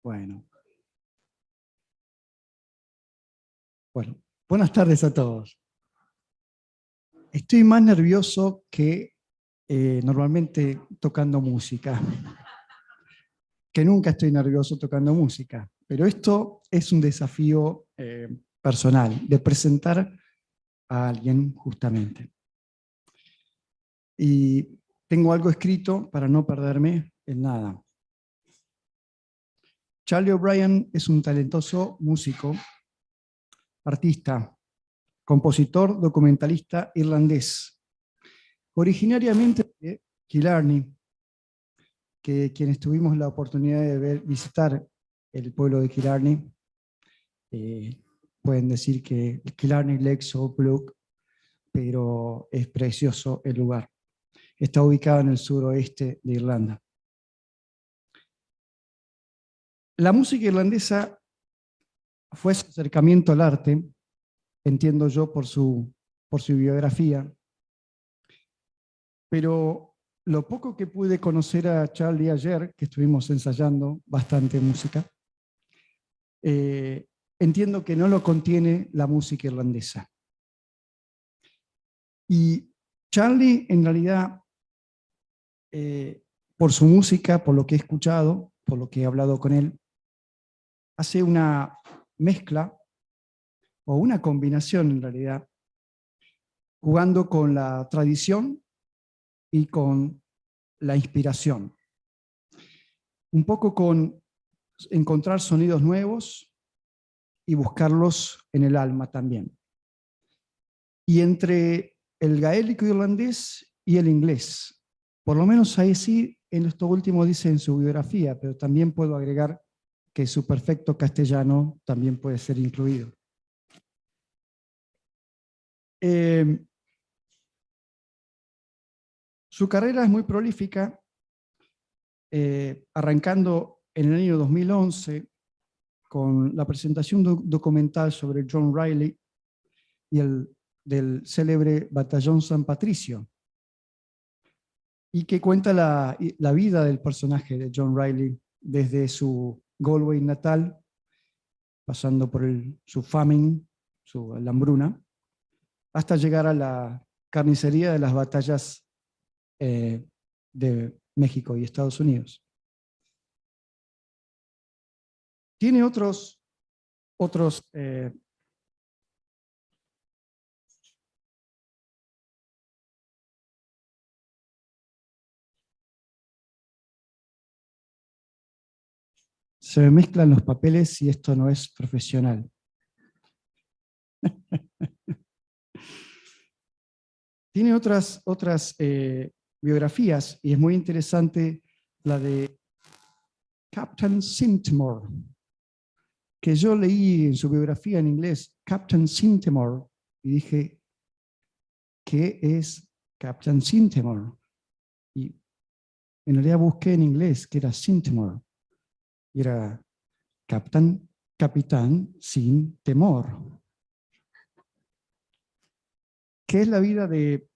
Bueno, bueno, buenas tardes a todos. Estoy más nervioso que normalmente tocando música, que nunca estoy nervioso tocando música, pero esto es un desafío personal, de presentar a alguien justamente. Y tengo algo escrito para no perderme en nada. Charlie O'Brien es un talentoso músico, artista, compositor, documentalista irlandés, originariamente de Killarney, que quienes tuvimos la oportunidad de visitar el pueblo de Killarney, pueden decir que Killarney Lake so blue, pero es precioso el lugar. Está ubicado en el suroeste de Irlanda. La música irlandesa fue su acercamiento al arte, entiendo yo por su biografía, pero lo poco que pude conocer a Charlie ayer, que estuvimos ensayando bastante música, entiendo que no lo contiene la música irlandesa. Y Charlie, en realidad, por su música, por lo que he escuchado, por lo que he hablado con él, hace una mezcla o una combinación, en realidad, jugando con la tradición y con la inspiración. Un poco con encontrar sonidos nuevos y buscarlos en el alma también. Y entre el gaélico irlandés y el inglés, por lo menos ahí sí, en esto último dice en su biografía, pero también puedo agregar que su perfecto castellano también puede ser incluido. Su carrera es muy prolífica, arrancando en el año 2011 con la presentación documental sobre John Riely y del célebre batallón San Patricio, y que cuenta la vida del personaje de John Riely desde su Galway natal, pasando por su famine, la hambruna, hasta llegar a la carnicería de las batallas de México y Estados Unidos. Tiene otros se me mezclan los papeles y esto no es profesional. Tiene otras biografías y es muy interesante la de Captain Sintimore, que yo leí en su biografía en inglés, Captain Sintimore, y dije, ¿qué es Captain Sintimore? Y en realidad busqué en inglés que era Sintimore, y era capitán sin temor. ¿Qué es la vida de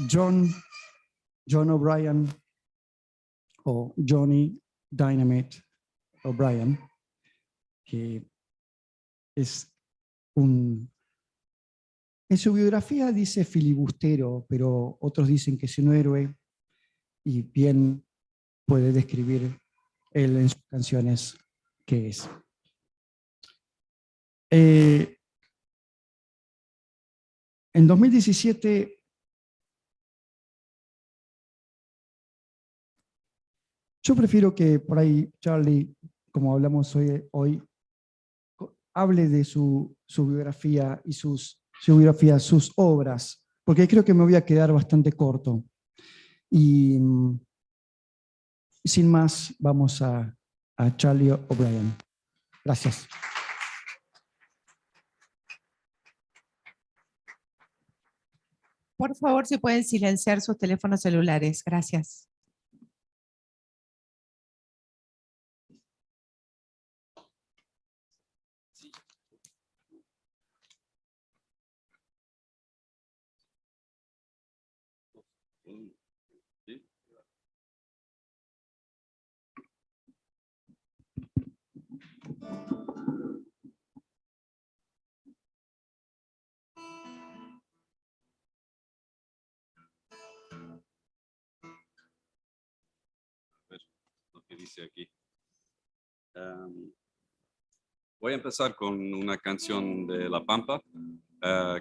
John O'Brien o Johnny Dynamite O'Brien, que es en su biografía dice filibustero, pero otros dicen que es un héroe, y bien puede describir él en sus canciones qué es. En 2017 yo prefiero que por ahí Charlie, como hablamos hoy hable de su biografía y sus obras, porque creo que me voy a quedar bastante corto. Y sin más, vamos a Charlie O'Brien. Gracias. Por favor, si pueden silenciar sus teléfonos celulares. Gracias. dice aquí. Voy a empezar con una canción de La Pampa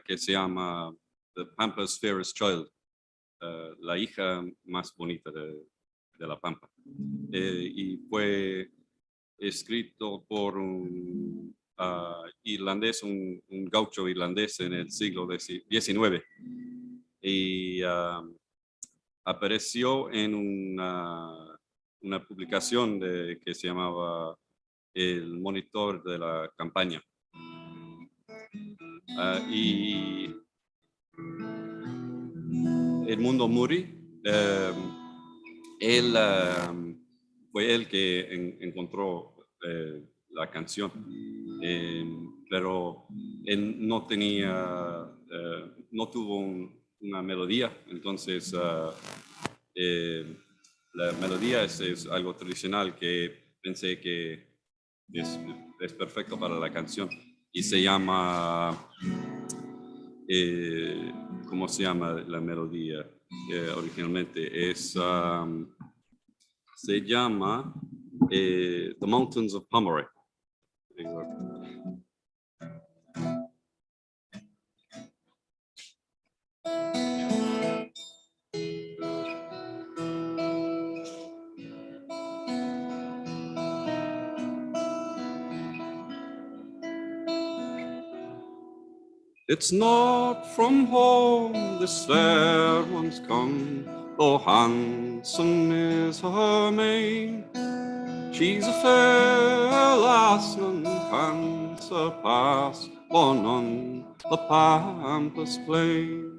que se llama The Pampa's Fairest Child, la hija más bonita de La Pampa. Y fue escrito por un irlandés, un gaucho irlandés en el siglo XIX. Y apareció en una publicación que se llamaba El Monitor de la Campaña. Y Edmundo Muri, él fue el que encontró la canción, pero él no tenía, no tuvo una melodía, entonces la melodía es algo tradicional que pensé que es perfecto para la canción y se llama, ¿cómo se llama la melodía? Originalmente se llama The Mountains of Pomeroy. It's not from home this fair one's come, though handsome is her mien. She's a fair lass, none can surpass, born on the pampas plain.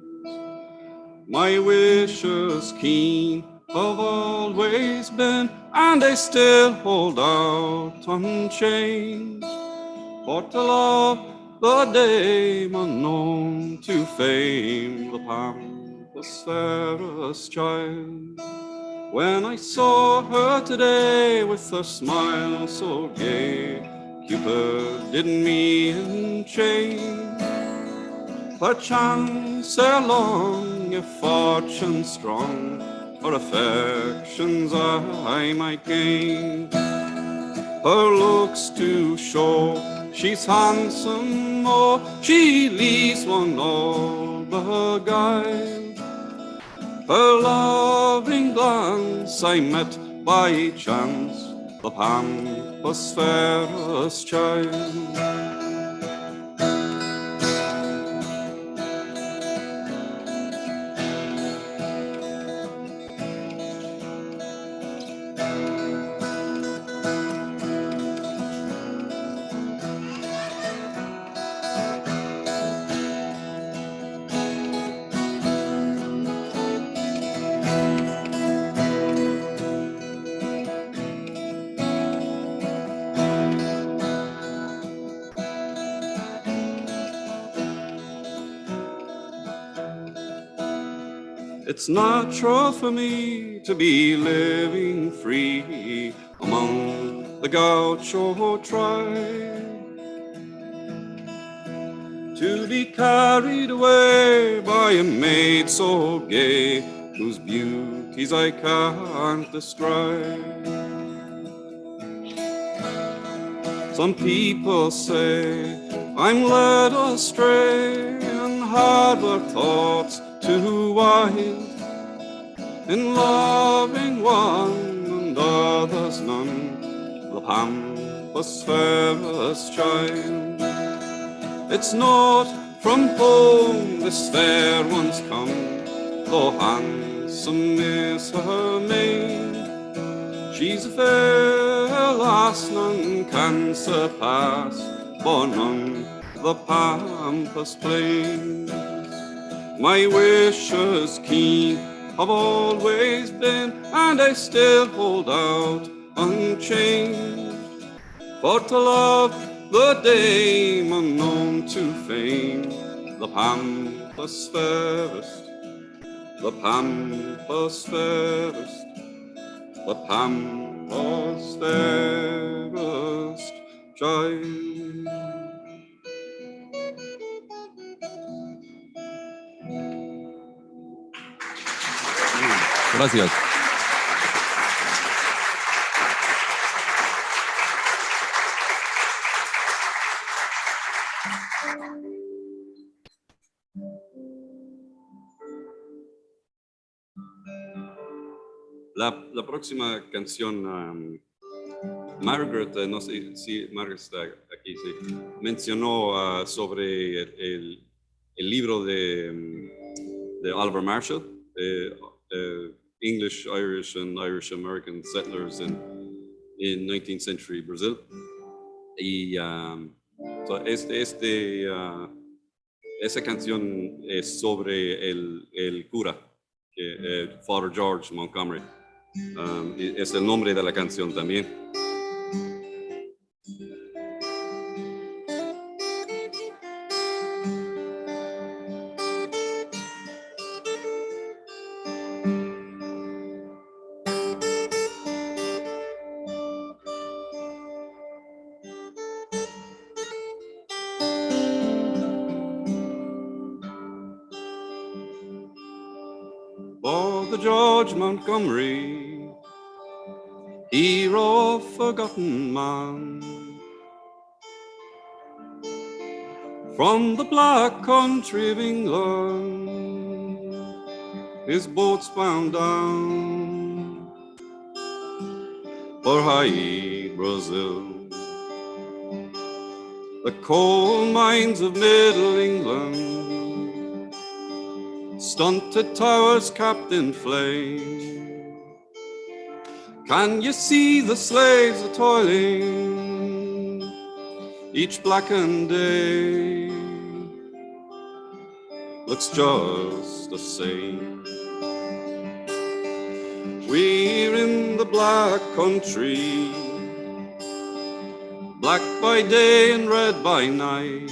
My wishes keen have always been, and they still hold out unchanged, for to love the dame unknown to fame, the pampas fairest child. When I saw her today with her smile so gay, Cupid did me enchain. Perchance ere long, if fortune strong, her affections I might gain. Her looks to show she's handsome, oh, she leaves one all beguiled. Her loving glance I met by chance, the pampas fairest child. It's natural for me to be living free among the gaucho tribe, to be carried away by a maid so gay, whose beauties I can't describe. Some people say I'm led astray and harbor thoughts too wild, in loving one and others none, the pampas fairest child. It's not from home this fair one's come, though handsome is her mien. She's a fair lass none can surpass, born on the pampas plain. My wishes keen have always been, and I still hold out unchanged, for to love the dame unknown to fame, the pampas fairest, the pampas fairest, the pampas fairest child. Gracias. La próxima canción, Margaret, no sé si Margaret está aquí, sí, mencionó sobre el libro de Oliver Marshall, English, Irish, and Irish American settlers in 19th century Brazil. Y so esa canción es sobre el cura, Father George Montgomery. Es el nombre de la canción también. Father George Montgomery, hero of forgotten man, from the black country of England, his boats bound down for high Brazil. The coal mines of Middle England, stunted towers capped in flame. Can you see the slaves a-toiling each blackened day? Looks just the same. We're in the black country, black by day and red by night,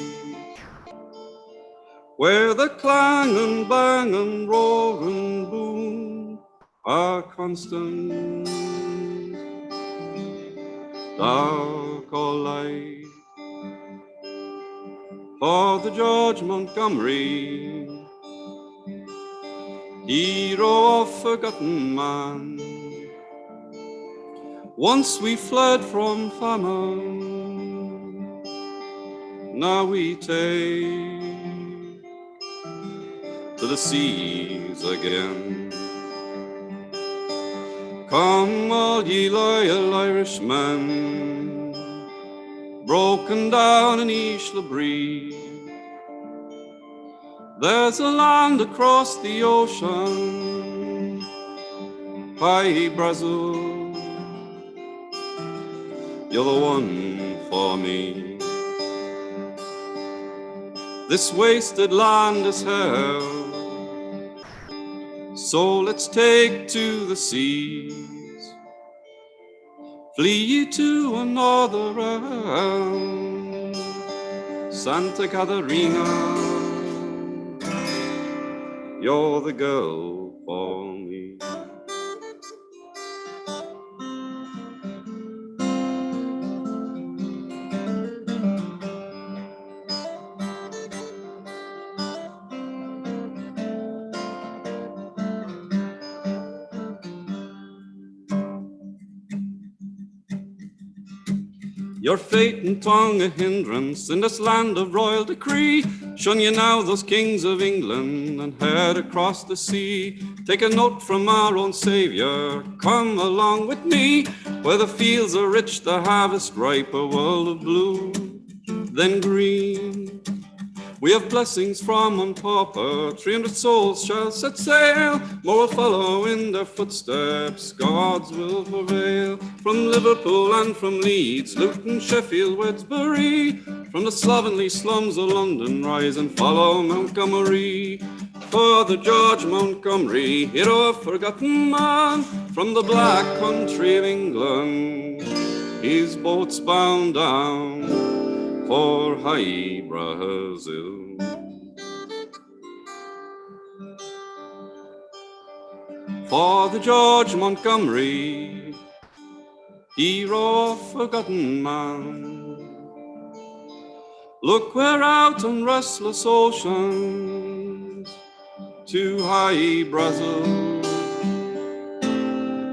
where the clang and bang and roar and boom are constant, dark or light. Father George Montgomery, hero of forgotten man, once we fled from famine, now we take to the seas again. Come all ye loyal Irishmen, broken down in Isla Bree. There's a land across the ocean, high Brasil, you're the one for me. This wasted land is hell, so let's take to the seas. Flee ye to another realm, Santa Catarina, you're the girl for me. Your fate and tongue a hindrance in this land of royal decree. Shun ye now those kings of England and head across the sea. Take a note from our own Saviour, come along with me, where the fields are rich, the harvest ripe, a world of blue, then green. We have blessings from on pauper, 300 souls shall set sail, more will follow in their footsteps, God's will prevail. From Liverpool and from Leeds, Luton, Sheffield, Wednesbury, from the slovenly slums of London, rise and follow Montgomery. Father George Montgomery, hero of forgotten man, from the black country of England, his boat's bound down for high Brazil. Father George Montgomery, hero of forgotten man, look we're out on restless oceans, to high Brazil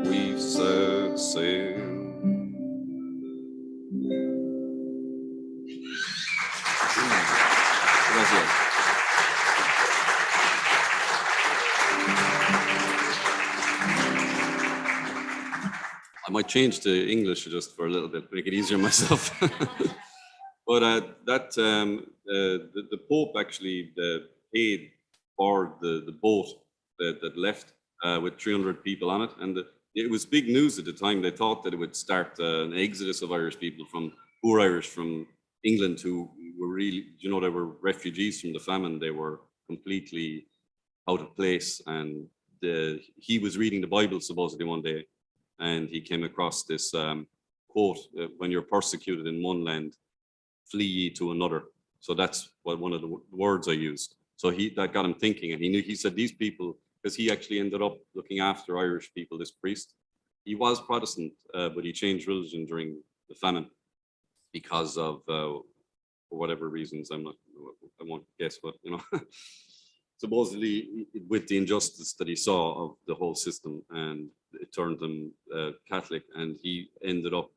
we've set sail. I might change to English just for a little bit, make it easier myself. But the Pope actually paid for the boat that left with 300 people on it. And it was big news at the time. They thought that it would start an exodus of Irish people from poor Irish from England who were really, you know, they were refugees from the famine. They were completely out of place. And he was reading the Bible supposedly one day, and he came across this quote, when you're persecuted in one land, flee ye to another. So that's what one of the words I used. So that got him thinking, and he said these people, because he actually ended up looking after Irish people, this priest. He was Protestant, but he changed religion during the famine because of, for whatever reasons, I won't guess, but, you know, supposedly with the injustice that he saw of the whole system, and it turned him Catholic, and he ended up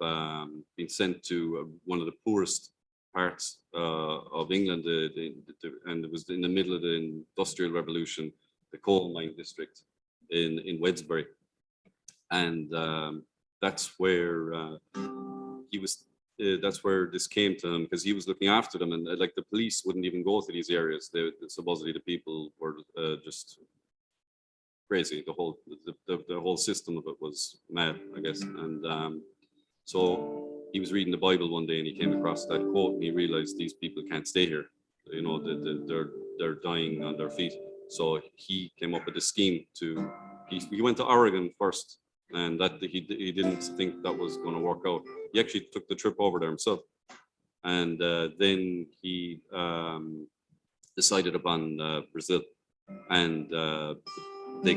being sent to one of the poorest parts of England, and it was in the middle of the Industrial Revolution, the coal mine district in Wedsbury, and that's where he was. That's where this came to him, because he was looking after them, and like the police wouldn't even go to these areas. Supposedly the people were just crazy. The whole system of it was mad, I guess. And so he was reading the Bible one day, and he came across that quote, and he realized these people can't stay here. You know, they're dying on their feet. So he came up with a scheme to. He went to Oregon first, and that he didn't think that was going to work out. He actually took the trip over there himself, and then he decided upon Brazil, and they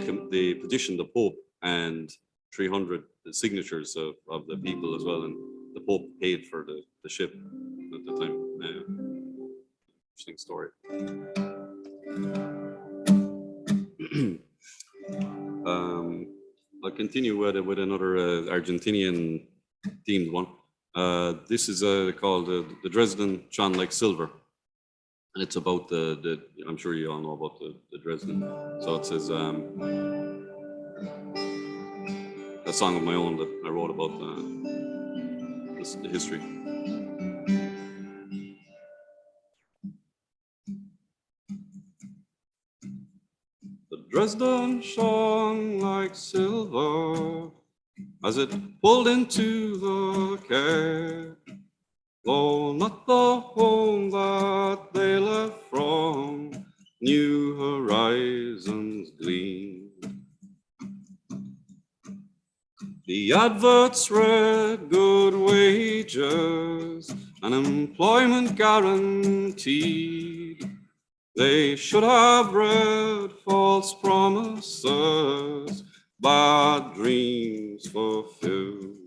petitioned the Pope and 300 signatures of the people as well, and the Pope paid for the ship at the time. Interesting story. I'll continue with another Argentinian themed one. This is called the Dresden Shone Like Silver, and it's about the I'm sure you all know about the Dresden. So it says a song of my own that I wrote about the history. Dresden shone like silver as it pulled into the quay, though not the home that they left from new horizons gleamed. The adverts read good wages and employment guaranteed. They should have read false promises, bad dreams fulfilled.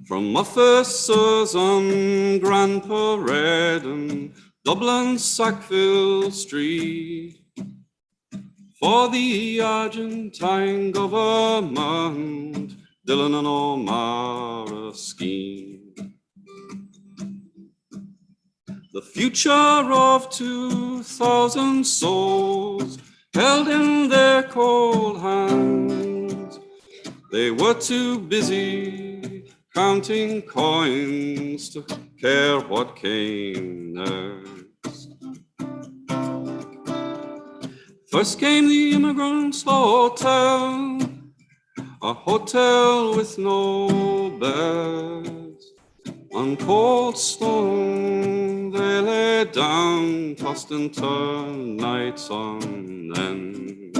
From officers on Grand Parade and Dublin Sackville Street, for the Argentine government, Dillon and O'Mara scheme. The future of 2,000 souls held in their cold hands. They were too busy counting coins to care what came next. First came the Immigrants' Hotel, a hotel with no beds. On cold stone they lay down, tossed and turned nights on end.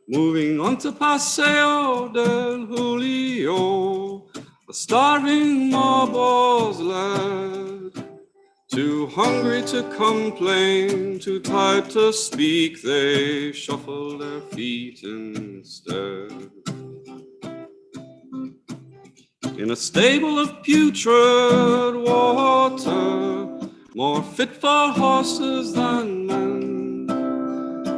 Moving on to Paseo del Julio, the starving mob was led. Too hungry to complain, too tired to speak, they shuffled their feet instead. In a stable of putrid water, more fit for horses than men.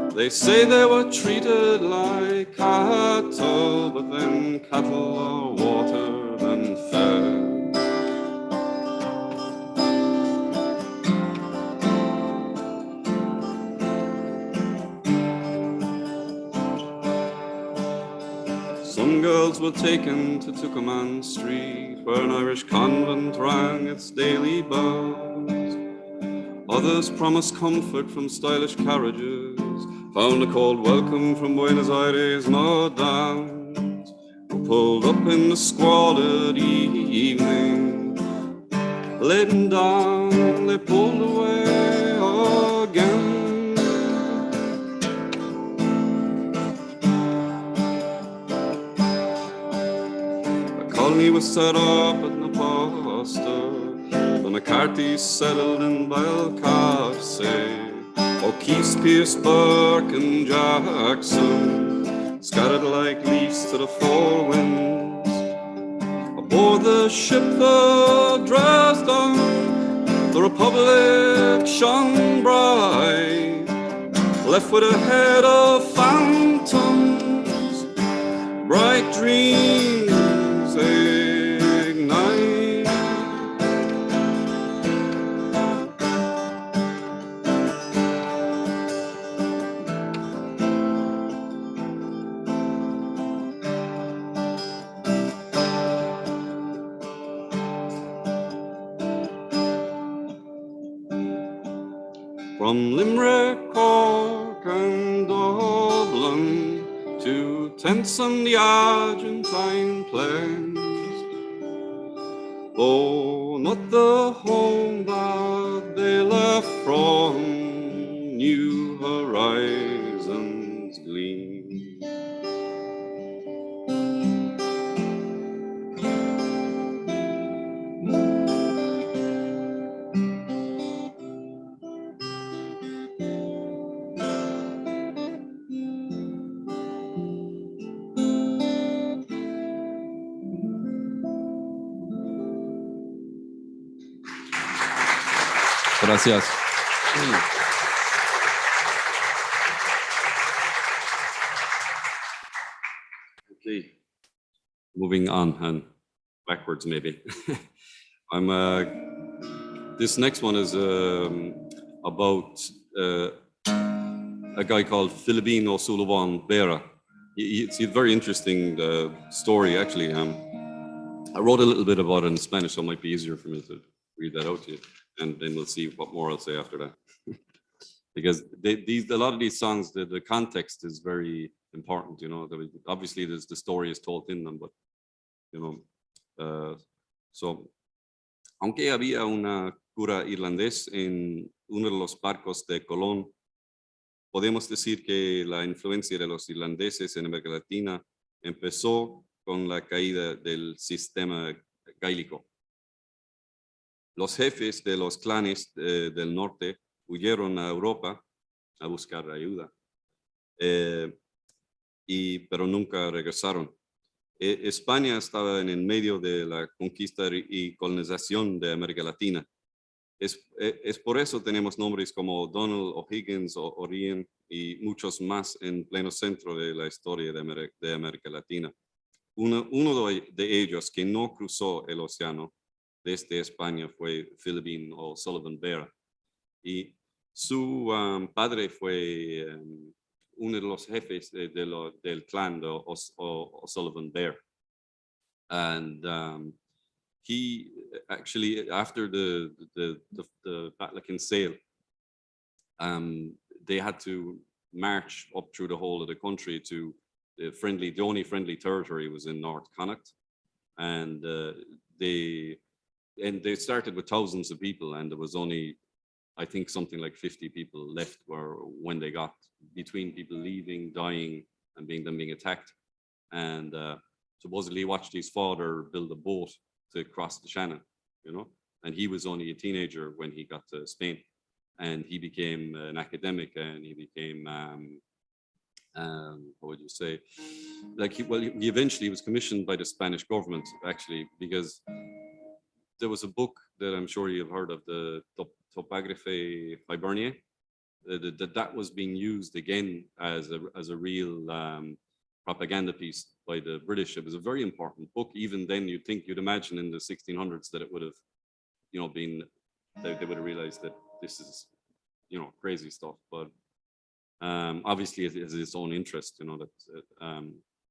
They say they were treated like cattle, but then cattle are watered and fed. Some girls were taken to Tucumán Street, where an Irish convent rang its daily bells. Others promised comfort from stylish carriages, found a cold welcome from Buenos Aires madames, who pulled up in the squalid evening. Laden down, they pulled away again. A colony was set up at Naposta, the McCarthy settled in Balcarce. O'Keefe's, Pierce, Burke and Jackson scattered like leaves to the four winds. Aboard the ship the Dresden, the Republic shone bright, left with a head of phantoms, bright dreams ignite. From Limerick, Cork and Dublin to tents on the Argentine plains, though not the home that they left from, new horizons gleam. Gracias. Okay, moving on and backwards maybe. I'm this next one is about a guy called Filibino Sullivan Bera. It's a very interesting story actually. I wrote a little bit about it in Spanish, so it might be easier for me to read that out to you. And then we'll see what more I'll say after that. Because a lot of these songs, the context is very important, you know. Obviously, the story is told in them, but, you know. So, aunque había una cura irlandés en uno de los barcos de Colón, podemos decir que la influencia de los irlandeses en América Latina empezó con la caída del sistema gaélico. Los jefes de los clanes del norte huyeron a Europa a buscar ayuda, pero nunca regresaron. España estaba en el medio de la conquista y colonización de América Latina. Es por eso tenemos nombres como Donald O'Higgins o O'Brien y muchos más en pleno centro de la historia de América Latina. Uno de ellos que no cruzó el océano desde España fue Filibino O'Sullivan Bera, y su padre fue uno de los jefes del clan de O'Sullivan Bera. And he actually, after the Batlacan sale, they had to march up through the whole of the country to the only friendly territory was in North Connacht, and they started with thousands of people, and there was only, I think, something like 50 people left when they got between people leaving, dying, and being attacked. And supposedly he watched his father build a boat to cross the Shannon, you know, and he was only a teenager when he got to Spain, and he became an academic, and he became what would you say, like he eventually was commissioned by the Spanish government, actually, because there was a book that I'm sure you've heard of, the Topography Hibernia, that was being used again as a real propaganda piece by the British. It was a very important book. Even then, you'd imagine in the 1600s that it would have, you know, been, they would have realized that this is, you know, crazy stuff. But obviously it has its own interest, you know, that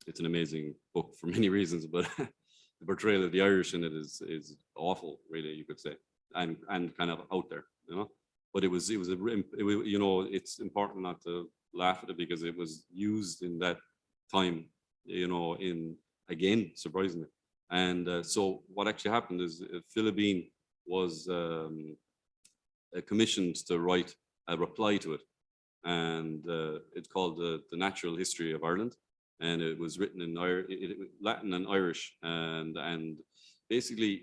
it's an amazing book for many reasons, but the portrayal of the Irish in it is awful, really, you could say, and kind of out there, you know. But it was you know, it's important not to laugh at it because it was used in that time, you know, again, surprisingly. And so what actually happened is Philibine was commissioned to write a reply to it, and it's called the Natural History of Ireland, and it was written in Latin and Irish, and basically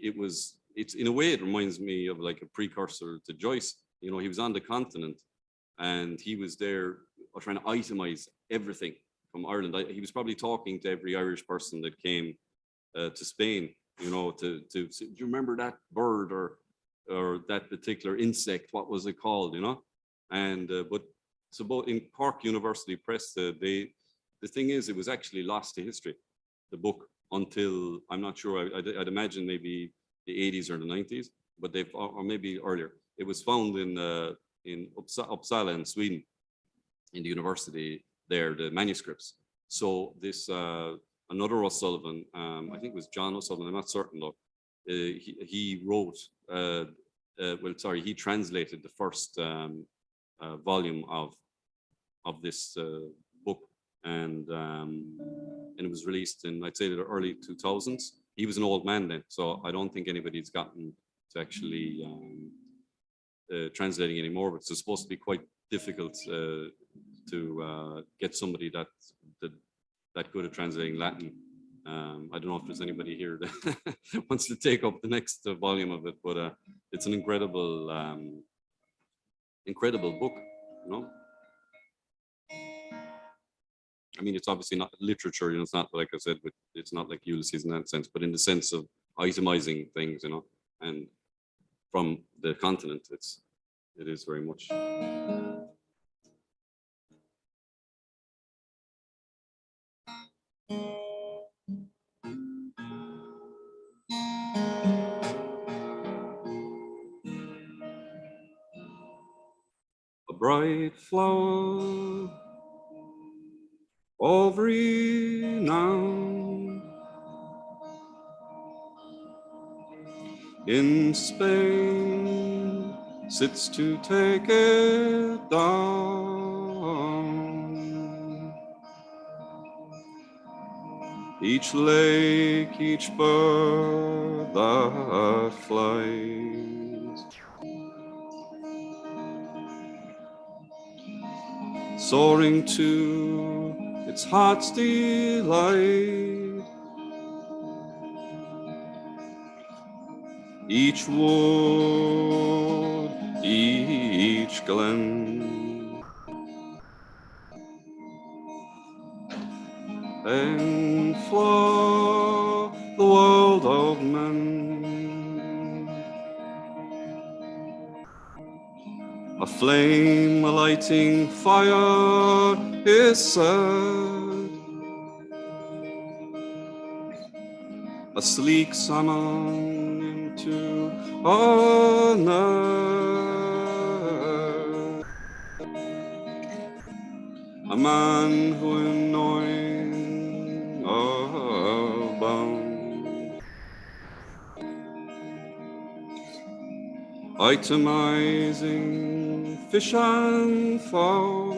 it's in a way it reminds me of like a precursor to Joyce. You know, he was on the continent, and he was there trying to itemize everything from Ireland. He was probably talking to every Irish person that came to Spain, you know, to do you remember that bird or that particular insect? What was it called? You know, and but so both in Cork University Press, the thing is, it was actually lost to history, the book, until I'm not sure. I'd imagine maybe the 80s or the 90s, but or maybe earlier. It was found in Uppsala in Sweden, in the university there, the manuscripts. So this another O'Sullivan, I think it was John O'Sullivan, I'm not certain though. He wrote, he translated the first volume of this book, and it was released in, I'd say, the early 2000s. He was an old man then, so I don't think anybody's gotten to actually translating anymore, but it's supposed to be quite difficult to get somebody that good at translating Latin. I don't know if there's anybody here that wants to take up the next volume of it, but it's an incredible book, you know. I mean, it's obviously not literature, you know, it's not, like I said, but it's not like Ulysses in that sense, but in the sense of itemizing things, you know, and from the continent, it is very much. A bright flower of renown in Spain sits to take it down. Each lake, each bird that flies, soaring to its heart's delight. Each wood, each glen, and flow the world of men. A flame, a lighting fire is set, a sleek salmon into a net, a man who in knowing abound, itemizing fish and fowl.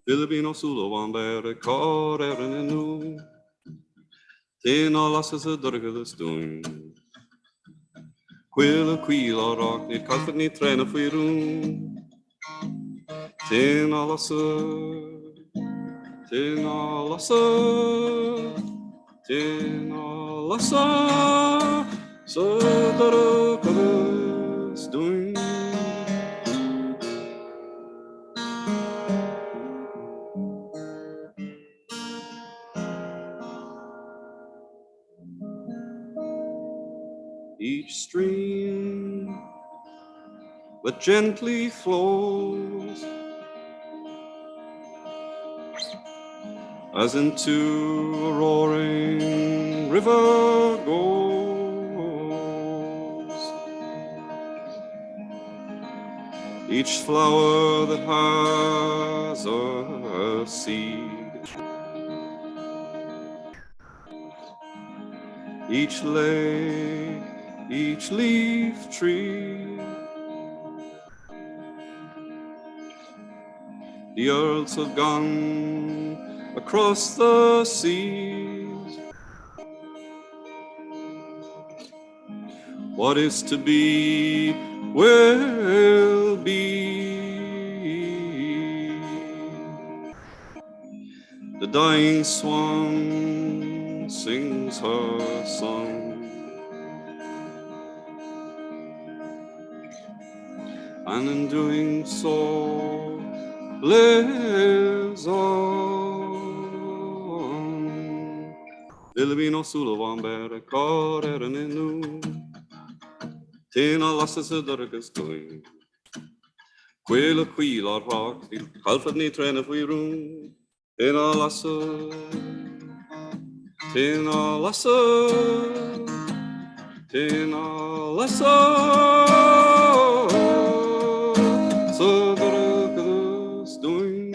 Filipino sulo wambere Carr Éirne nu, Téna lasses a durgadas doing. Quilla quilla rock, nid calfat ni trena fuirun. Téna lassa, téna lassa, téna lassa, sa durgadas doing. Each stream that gently flows as into a roaring river goes, each flower that has a seed, each lake, each leaf tree, the earls have gone across the seas. What is to be will be. The dying swan sings her song, and in doing so lives on. Vilvino Sulawan Bere Corerininu, Tina Lasses Durgas going. Quilla Quilla Rock, Halford Ni Train of We Room, Tina Lassa, Tina Lassa, Tina Lassa, so Durgas doing.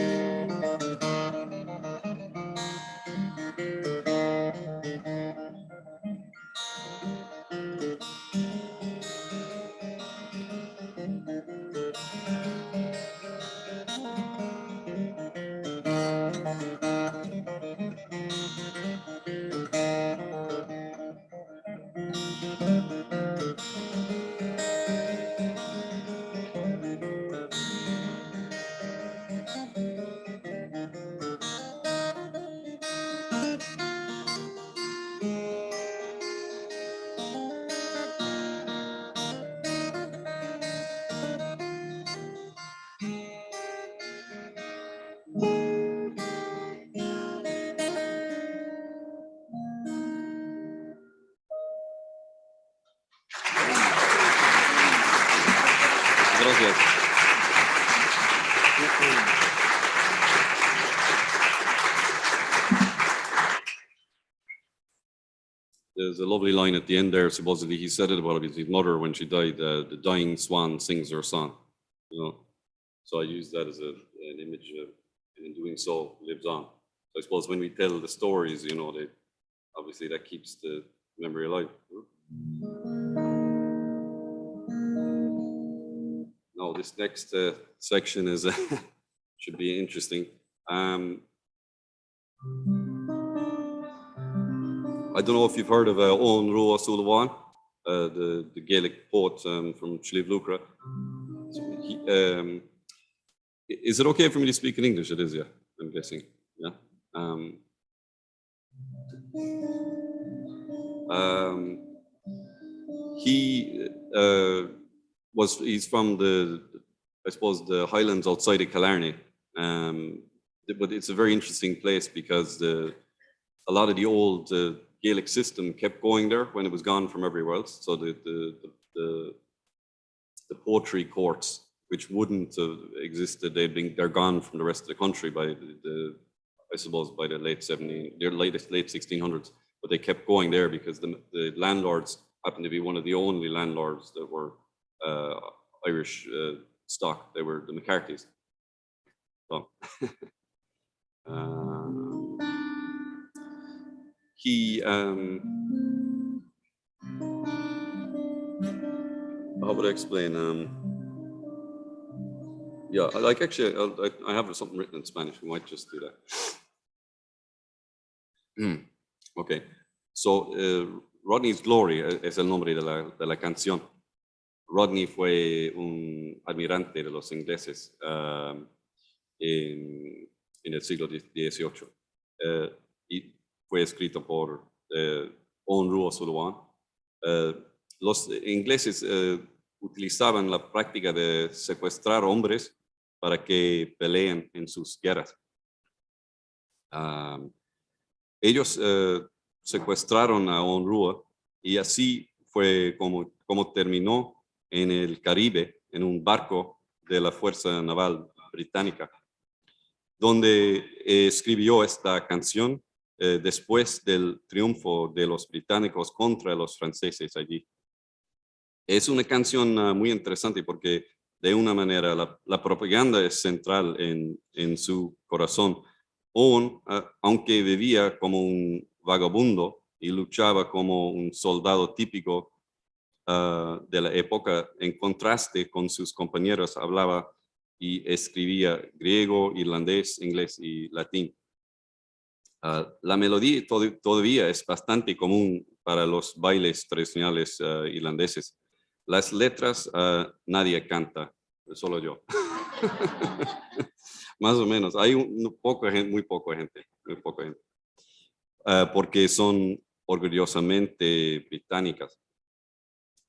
Gracias. There's a lovely line at the end there. Supposedly he said it about his mother when she died. The dying swan sings her song. You know, so I use that as an image of, in doing so, lives on. So I suppose when we tell the stories, you know, they obviously that keeps the memory alive. Now this next section is should be interesting. I don't know if you've heard of Owen Roa Sullivan, the Gaelic poet from Slieve is it okay for me to speak in English? It is, yeah, I'm guessing. Yeah. He's from I suppose the highlands outside of Killarney, but it's a very interesting place because a lot of the old Gaelic system kept going there when it was gone from everywhere else. So the poetry courts, which wouldn't have existed, they're gone from the rest of the country by I suppose by the late 1600s. But they kept going there because the landlords happened to be one of the only landlords that were Irish stock. They were the McCarthys. So. How would I explain? Yeah, like actually, I have something written in Spanish. We might just do that. Okay, so Rodney's Glory es el nombre de la canción. Rodney fue un admirante de los ingleses en el siglo XVIII y fue escrito por Owen Roa Sullivan. Los ingleses utilizaban la práctica de secuestrar hombres para que peleen en sus guerras. Ellos secuestraron a Owen Roa y así fue como terminó en el Caribe en un barco de la Fuerza Naval Británica, donde escribió esta canción después del triunfo de los británicos contra los franceses allí. Es una canción muy interesante porque de una manera, la propaganda es central en su corazón, aunque vivía como un vagabundo y luchaba como un soldado típico de la época. En contraste con sus compañeros, hablaba y escribía griego, irlandés, inglés y latín. La melodía todavía es bastante común para los bailes tradicionales irlandeses. Las letras nadie canta, solo yo. Más o menos, hay muy poca gente. Porque son orgullosamente británicas.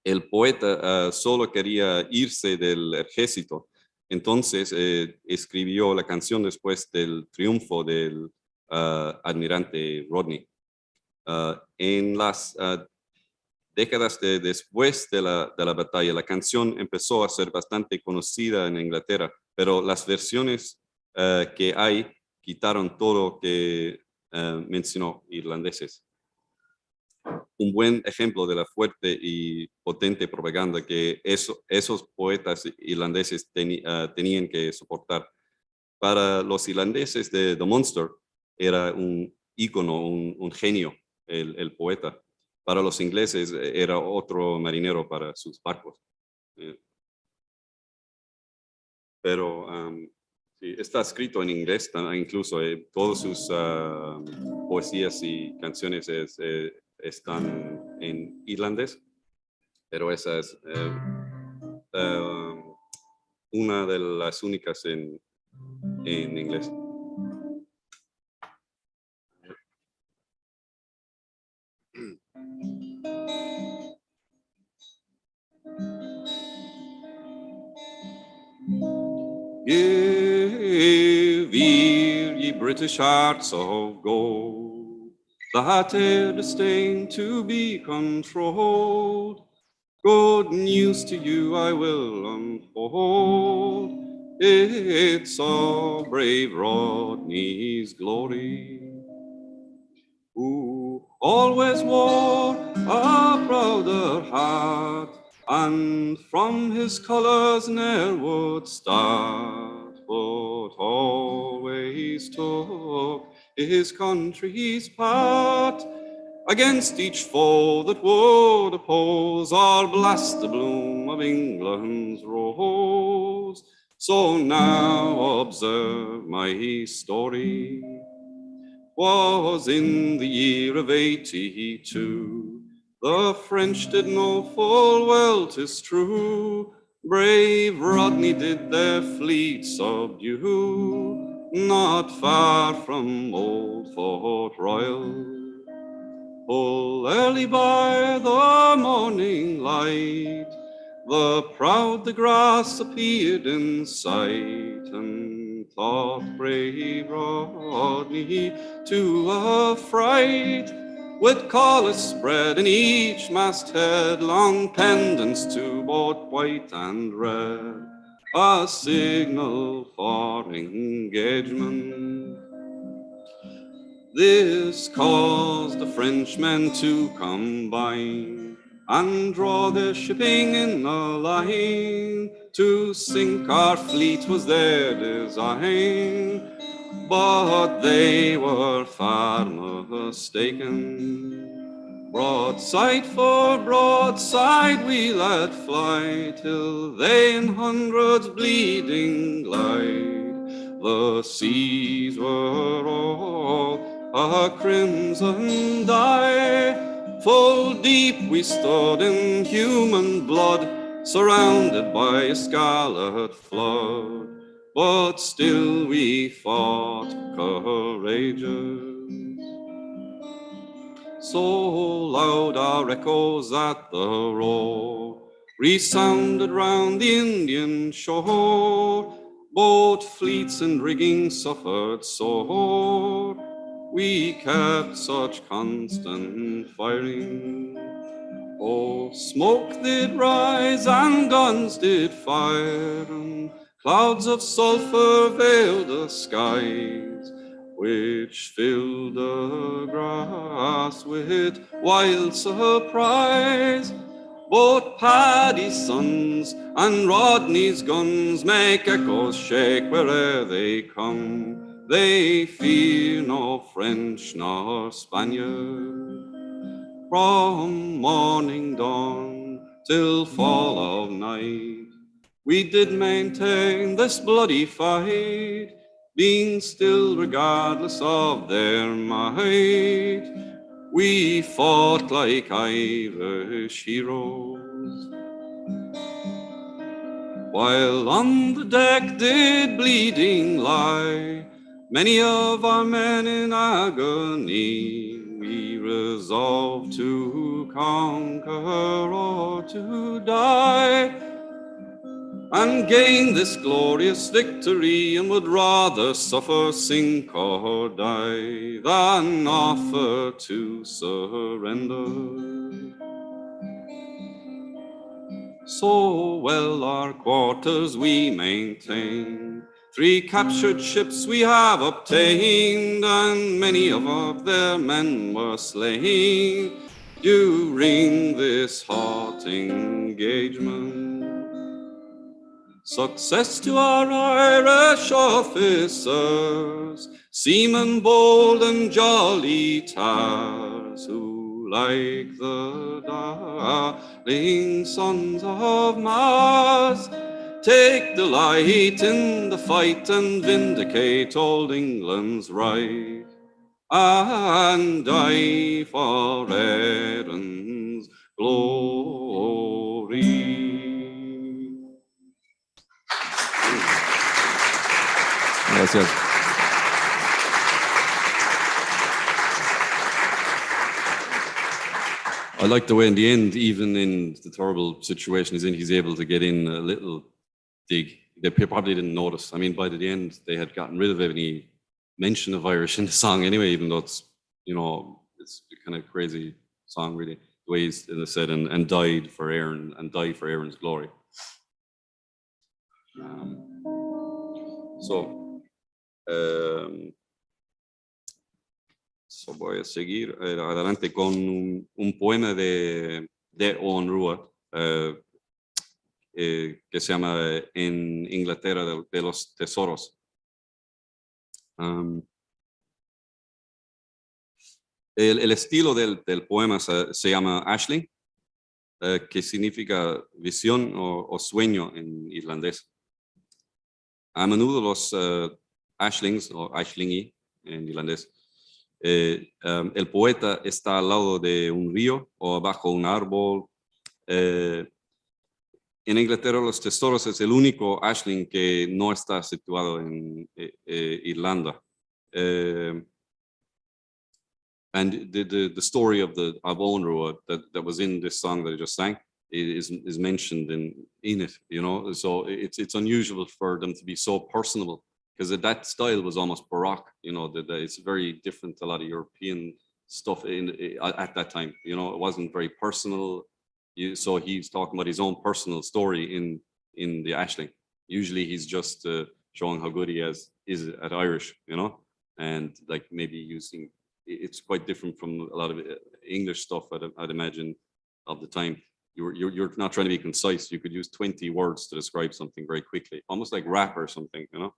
El poeta solo quería irse del ejército, entonces escribió la canción después del triunfo del almirante Rodney. En las décadas después de la batalla, la canción empezó a ser bastante conocida en Inglaterra, pero las versiones que hay quitaron todo lo que mencionó irlandeses. Un buen ejemplo de la fuerte y potente propaganda que esos poetas irlandeses tenían que soportar. Para los irlandeses de The Monster era un ícono, un genio, el poeta. Para los ingleses era otro marinero para sus barcos. Pero sí, está escrito en inglés, incluso todas sus poesías y canciones están en irlandés, pero esa es una de las únicas en inglés. Give ear, ye British hearts of gold, that e'er disdain to be controlled. Good news to you I will unfold. It's of brave Rodney's glory, who always wore a prouder heart, and from his colours ne'er would start, but always took his country's part against each foe that would oppose or blast the bloom of England's rose. So now observe my story. 'Was in the year of 82. The French did know full well 'tis true, brave Rodney did their fleet subdue, not far from old Fort Royal. Full early by the morning light, the proud de Grasse appeared in sight, and thought brave Rodney to affright, with collars spread in each masthead, long pendants to both white and red, a signal for engagement. This caused the Frenchmen to combine and draw their shipping in a line. To sink our fleet was their design, but they were far mistaken. Broadside for broadside we let fly, till they in hundreds bleeding glide. The seas were all a crimson dye. Full deep we stood in human blood, surrounded by a scarlet flood, but still we fought courageous. So loud our echoes at the roar resounded round the Indian shore. Both fleets and rigging suffered sore. We kept such constant firing. Oh, smoke did rise and guns did fire, and clouds of sulphur veiled the skies, which filled the grass with wild surprise. Both Paddy's sons and Rodney's guns make echoes shake where'er they come. They fear no French nor Spaniard. From morning dawn till fall of night, we did maintain this bloody fight, being still regardless of their might. We fought like Irish heroes, while on the deck did bleeding lie many of our men in agony. We resolved to conquer or to die, and gain this glorious victory, and would rather suffer, sink or die, than offer to surrender. So well our quarters we maintain, 3 captured ships we have obtained, and many of their men were slain during this hot engagement. Success to our Irish officers, seamen bold and jolly tars, who like the darling sons of Mars take delight in the fight and vindicate old England's right, and die for Erin's glory. Gracias. I like the way in the end, even in the terrible situation he's in, he's able to get in a little dig. They probably didn't notice. I mean, by the end, they had gotten rid of any mention of Irish in the song anyway, even though it's, you know, it's a kind of crazy song, really. The way he's said, and died for Éireann, and died for Éireann's glory. Voy a seguir adelante con un poema de Owen Rua, que se llama En Inglaterra de los Tesoros. El estilo del poema se llama ashling, que significa visión o sueño en irlandés. A menudo los ashlings o ashlingi en irlandés, el poeta está al lado de un río o bajo un árbol. En Inglaterra los tesoros es el único ashling que no está situado en Irlanda. And the story of Owen Rua that was in this song that I just sang is mentioned in it, you know. So it's unusual for them to be so personable, because that style was almost Baroque, you know. It's very different to a lot of European stuff at that time, you know. It wasn't very personal. So he's talking about his own personal story in the ashling. Usually he's just showing how good he is at Irish, you know, and like maybe using. It's quite different from a lot of English stuff, I'd imagine, of the time. You're not trying to be concise. You could use 20 words to describe something very quickly, almost like rap or something, you know.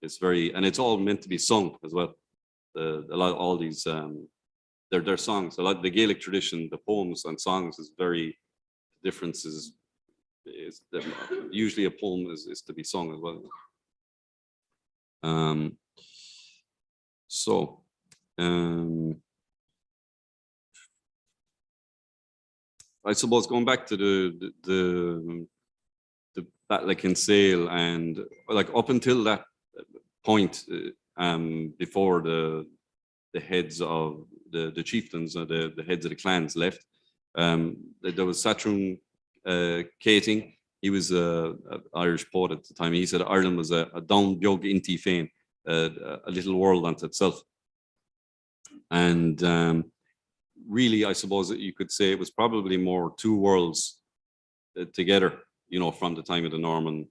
It's very, and it's all meant to be sung as well. All these, their songs. A lot of the Gaelic tradition, the poems and songs is very differences. Usually a poem is to be sung as well. I suppose going back to the Battle of Kinsale, and like up until that point, before the heads of the chieftains, the heads of the clans left, there was Satchrum Keating. He was an Irish poet at the time. He said Ireland was a down biog inti féin, a little world unto itself. And really, I suppose that you could say it was probably more two worlds together, you know, from the time of the Norman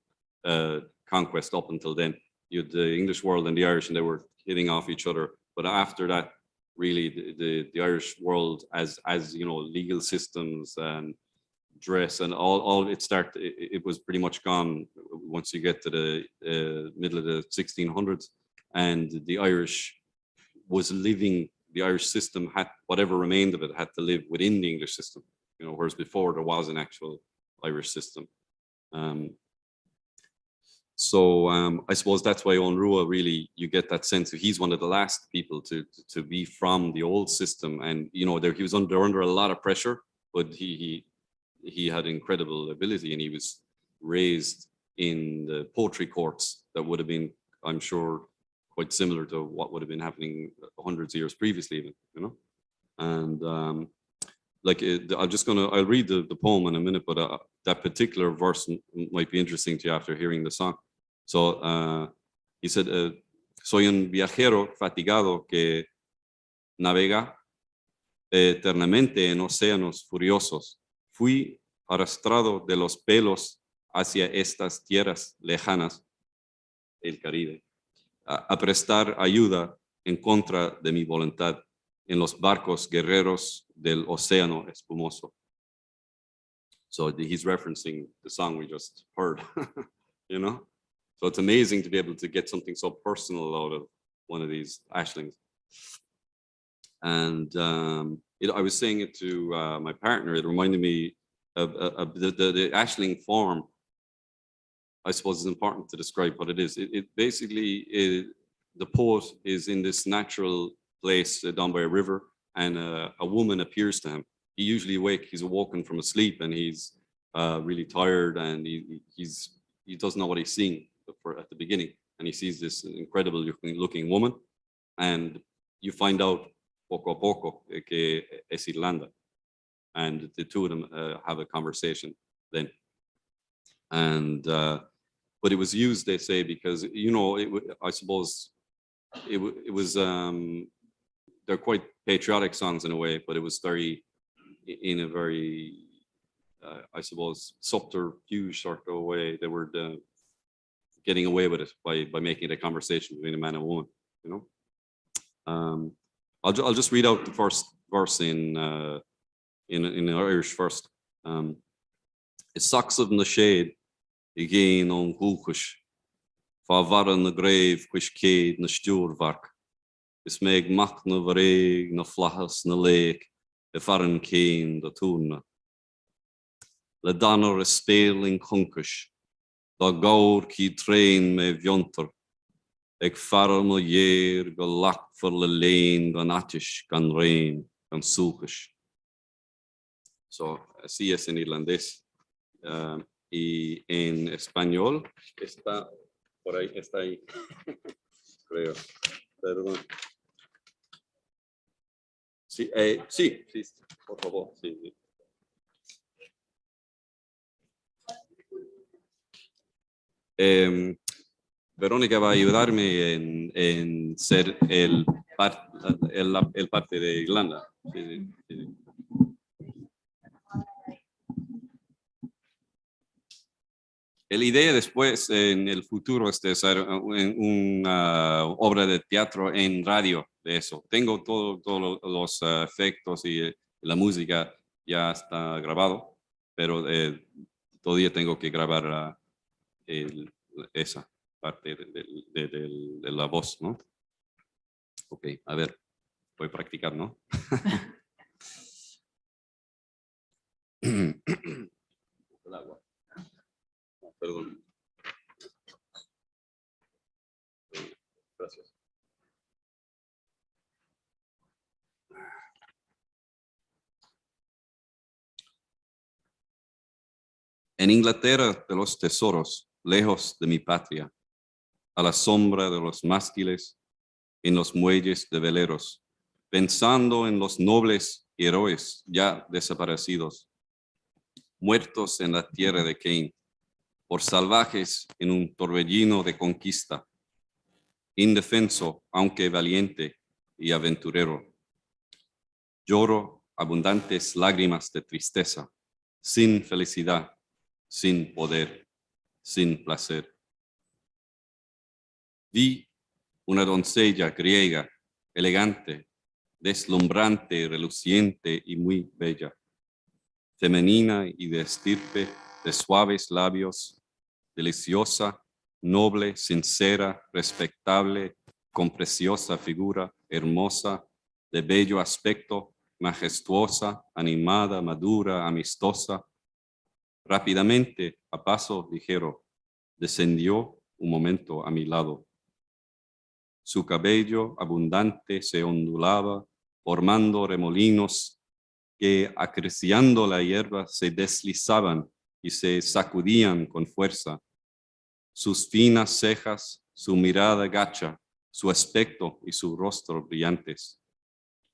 conquest up until then. You had the English world and the Irish, and they were hitting off each other. But after that, really, the Irish world, as you know, legal systems and dress, and all it started. It was pretty much gone once you get to the middle of the 1600s, and the Irish was living. The Irish system had, whatever remained of it, had to live within the English system. You know, whereas before there was an actual Irish system. So I suppose that's why Eoin Rua, really, you get that sense that he's one of the last people to be from the old system, and you know, he was under a lot of pressure, but he had incredible ability, and he was raised in the poetry courts that would have been, I'm sure, quite similar to what would have been happening hundreds of years previously, even, you know. And I'll read the poem in a minute, but that particular verse might be interesting to you after hearing the song. So he said, soy un viajero fatigado que navega eternamente en océanos furiosos. Fui arrastrado de los pelos hacia estas tierras lejanas, el Caribe, a prestar ayuda en contra de mi voluntad en los barcos guerreros del océano espumoso. So he's referencing the song we just heard, you know? So it's amazing to be able to get something so personal out of one of these ashlings. And I was saying it to my partner, it reminded me of the ashling form. I suppose is important to describe what it is. It basically, the poet is in this natural place down by a river, and a woman appears to him. He's awoken from a sleep, and he's really tired, and he doesn't know what he's seeing at the beginning, and he sees this incredible looking woman, and you find out poco a poco que es Irlanda, and the two of them have a conversation then. And but it was used, they say, because, you know, I suppose it was they're quite patriotic songs in a way, but it was in a very I suppose subterfuge sort of way. They were getting away with it by making it a conversation between a man and a woman, you know. I'll just read out the first verse in Irish first. It sucks of the shade again on Hulkush, fa varan na grave quish cade na stúrvark. Is meg mach na vareig na flachas na lake, e faran cain da túna. Le danar is spéling hunkush, da gaur ki train me vjontar, eg faran mo year go lak for le lane gan atish gan rain gan sulkush. So así es en irlandés. Y en español está por ahí, está ahí, creo. Perdón. Sí, sí, por favor, sí, sí. Verónica va a ayudarme en ser el parte de Irlanda. Sí, sí, sí. La idea después, en el futuro, es de hacer una obra de teatro en radio de eso. Tengo todos los efectos y la música ya está grabado, pero todavía tengo que grabar esa parte de la voz, ¿no? Ok, a ver, voy a practicar, ¿no? El agua. Perdón. Gracias. En Inglaterra de los tesoros, lejos de mi patria, a la sombra de los mástiles, en los muelles de veleros, pensando en los nobles héroes ya desaparecidos, muertos en la tierra de Cain, por salvajes en un torbellino de conquista, indefenso aunque valiente y aventurero. Lloro abundantes lágrimas de tristeza, sin felicidad, sin poder, sin placer. Vi una doncella griega, elegante, deslumbrante, reluciente y muy bella. femenina y de estirpe, de suaves labios, deliciosa, noble, sincera, respetable, con preciosa figura, hermosa, de bello aspecto, majestuosa, animada, madura, amistosa. Rápidamente, a paso ligero, descendió un momento a mi lado. Su cabello abundante se ondulaba, formando remolinos que, acariciando la hierba, se deslizaban y se sacudían con fuerza. Sus finas cejas, su mirada gacha, su aspecto y su rostro brillantes.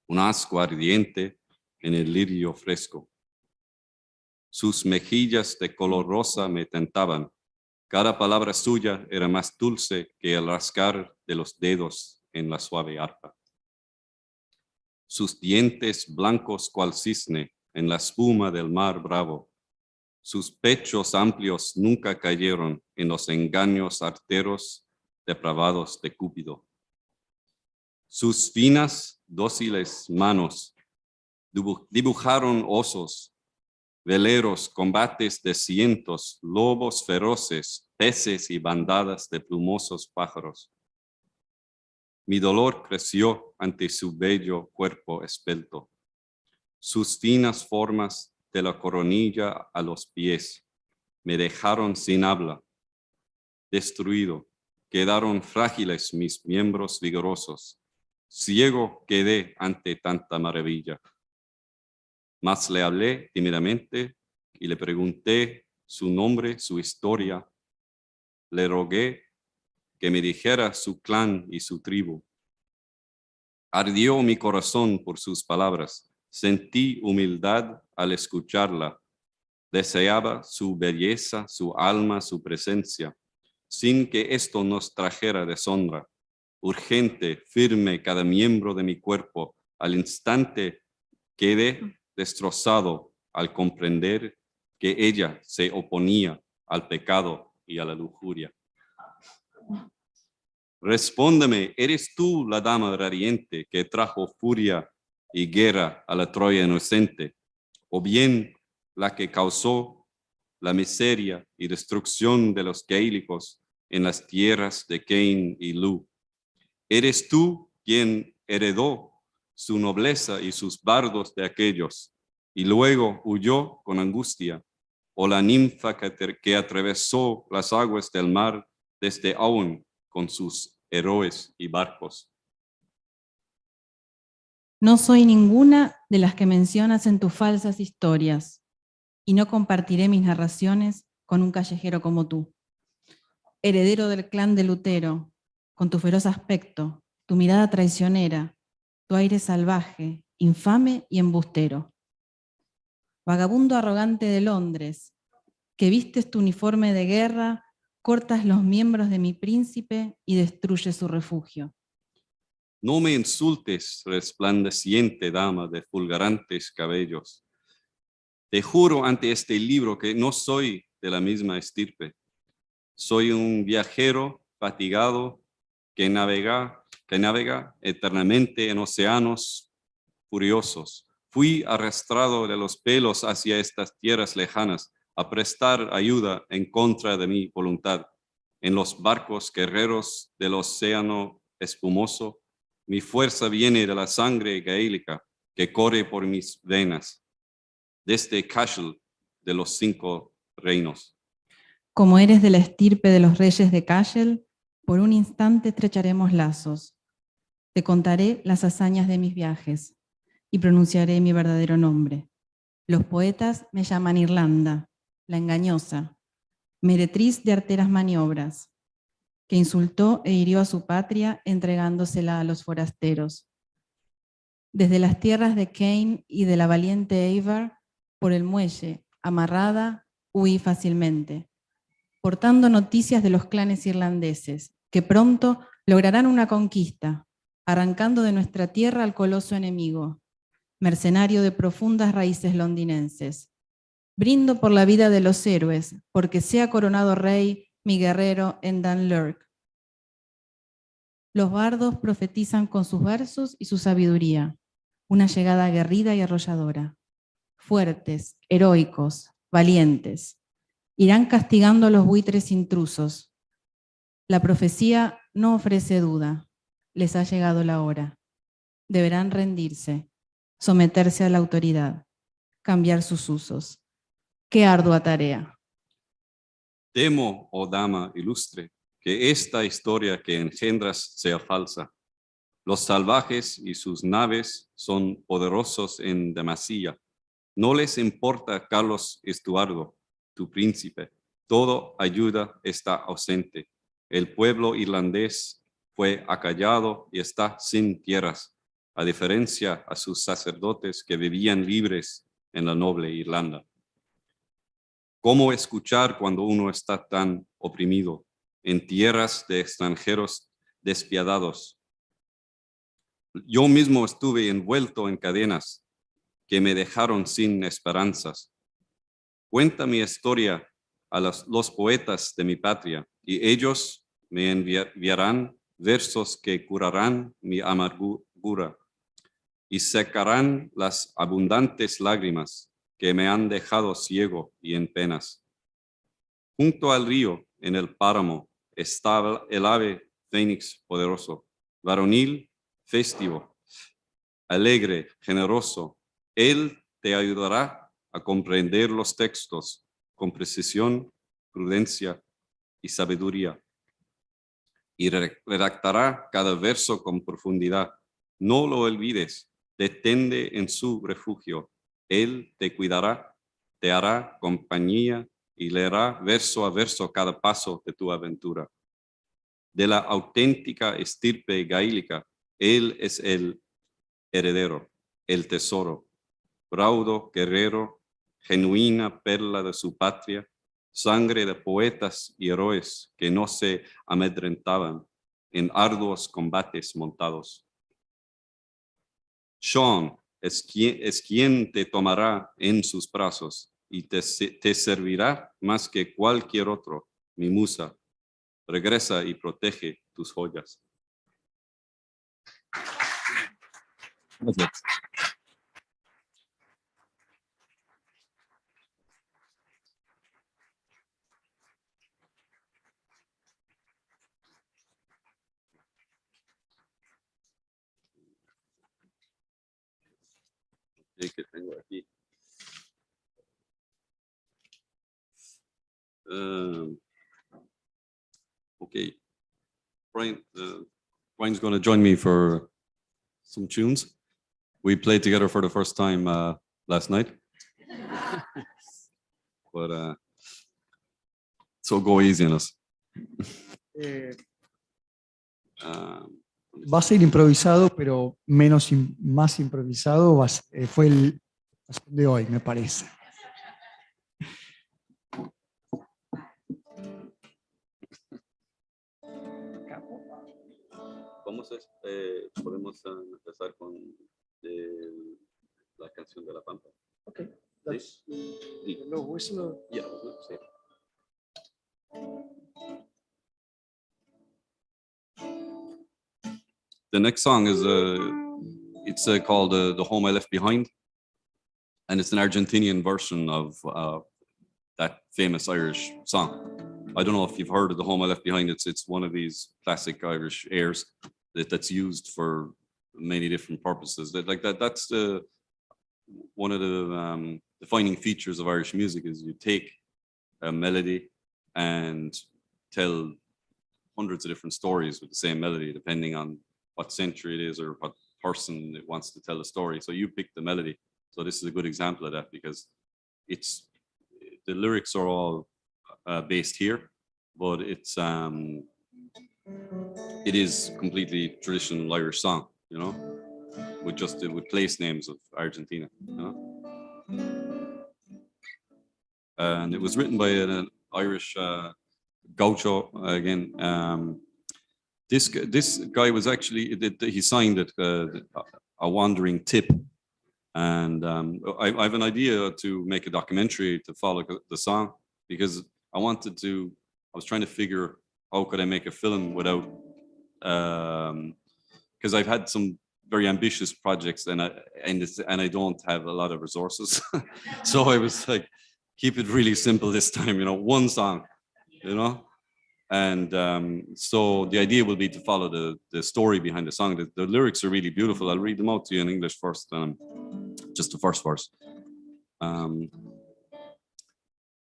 Un asco ardiente en el lirio fresco. Sus mejillas de color rosa me tentaban. Cada palabra suya era más dulce que el rascar de los dedos en la suave arpa. Sus dientes blancos cual cisne en la espuma del mar bravo. Sus pechos amplios nunca cayeron en los engaños arteros depravados de Cúpido. Sus finas, dóciles manos dibujaron osos, veleros, combates de cientos, lobos feroces, peces y bandadas de plumosos pájaros. Mi dolor creció ante su bello cuerpo esbelto. Sus finas formas de la coronilla a los pies me dejaron sin habla. Destruido, quedaron frágiles mis miembros vigorosos. Ciego quedé ante tanta maravilla. Mas le hablé tímidamente y le pregunté su nombre, su historia. Le rogué que me dijera su clan y su tribu. Ardió mi corazón por sus palabras. Sentí humildad al escucharla. Deseaba su belleza, su alma, su presencia, sin que esto nos trajera deshonra. Urgente, firme cada miembro de mi cuerpo. Al instante quedé destrozado al comprender que ella se oponía al pecado y a la lujuria. Respóndeme, ¿eres tú la dama radiante que trajo furia y guerra a la Troya inocente? ¿O bien la que causó la miseria y destrucción de los gaélicos en las tierras de Cain y Lu? ¿Eres tú quien heredó su nobleza y sus bardos de aquellos y luego huyó con angustia? ¿O la ninfa que atravesó las aguas del mar desde Aún con sus héroes y barcos? No soy ninguna de las que mencionas en tus falsas historias, y no compartiré mis narraciones con un callejero como tú. Heredero del clan de Lutero, con tu feroz aspecto, tu mirada traicionera, tu aire salvaje, infame y embustero. Vagabundo arrogante de Londres, que vistes tu uniforme de guerra, cortas los miembros de mi príncipe y destruyes su refugio. No me insultes, resplandeciente dama de fulgurantes cabellos. Te juro ante este libro que no soy de la misma estirpe. Soy un viajero fatigado que navega eternamente en océanos furiosos. Fui arrastrado de los pelos hacia estas tierras lejanas a prestar ayuda en contra de mi voluntad. En los barcos guerreros del océano espumoso, mi fuerza viene de la sangre gaélica que corre por mis venas, desde Cashel de los 5 reinos. Como eres de la estirpe de los reyes de Cashel, por un instante estrecharemos lazos. Te contaré las hazañas de mis viajes y pronunciaré mi verdadero nombre. Los poetas me llaman Irlanda, la engañosa, meretriz de arteras maniobras, que insultó e hirió a su patria entregándosela a los forasteros. Desde las tierras de Cain y de la valiente Eivor, por el muelle, amarrada, huí fácilmente, portando noticias de los clanes irlandeses, que pronto lograrán una conquista, arrancando de nuestra tierra al coloso enemigo, mercenario de profundas raíces londinenses. Brindo por la vida de los héroes, porque sea coronado rey mi guerrero en Dunlurk. Los bardos profetizan con sus versos y su sabiduría, una llegada aguerrida y arrolladora. fuertes, heroicos, valientes. Irán castigando a los buitres intrusos. La profecía no ofrece duda. Les ha llegado la hora. Deberán rendirse, someterse a la autoridad, cambiar sus usos. ¡Qué ardua tarea! Temo, oh dama ilustre, que esta historia que engendras sea falsa. Los salvajes y sus naves son poderosos en demasía. No les importa Carlos Estuardo, tu príncipe. Todo ayuda está ausente. El pueblo irlandés fue acallado y está sin tierras, a diferencia a sus sacerdotes que vivían libres en la noble Irlanda. ¿Cómo escuchar cuando uno está tan oprimido en tierras de extranjeros despiadados? Yo mismo estuve envuelto en cadenas que me dejaron sin esperanzas. Cuenta mi historia a los poetas de mi patria y ellos me enviarán versos que curarán mi amargura y secarán las abundantes lágrimas que me han dejado ciego y en penas. Junto al río, en el páramo, estaba el ave fénix poderoso, varonil, festivo, alegre, generoso. Él te ayudará a comprender los textos con precisión, prudencia y sabiduría. Y redactará cada verso con profundidad. No lo olvides, detente en su refugio. Él te cuidará, te hará compañía y leerá verso a verso cada paso de tu aventura. De la auténtica estirpe gaélica, él es el heredero, el tesoro, raudo guerrero, genuina perla de su patria, sangre de poetas y héroes que no se amedrentaban en arduos combates montados. Sean es quien te tomará en sus brazos y te servirá más que cualquier otro, mi musa. Regresa y protege tus joyas. Gracias. Que tengo aquí. Okay, Brian's going to join me for some tunes. We played together for the first time last night, but so go easy on us. Va a ser improvisado, pero más improvisado fue el de hoy, me parece. Podemos empezar con la canción de la Pampa. Okay. That's no whistle. Yeah, sí. The next song is it's called "The Home I Left Behind," and it's an Argentinian version of that famous Irish song. I don't know if you've heard of "The Home I Left Behind." It's one of these classic Irish airs that's used for many different purposes. That's one of the defining features of Irish music is you take a melody and tell hundreds of different stories with the same melody, depending on what century it is or what person it wants to tell a story. So you pick the melody. So this is a good example of that because the lyrics are all based here, but it is completely traditional Irish song, you know, with place names of Argentina, you know. And it was written by an Irish gaucho again. This guy was actually he signed it a wandering tip, and I have an idea to make a documentary to follow the song because I was trying to figure how could I make a film without because I've had some very ambitious projects, and I don't have a lot of resources. So I was like, keep it really simple this time, one song, And so the idea will be to follow the story behind the song. The lyrics are really beautiful. I'll read them out to you in English first, just the first verse.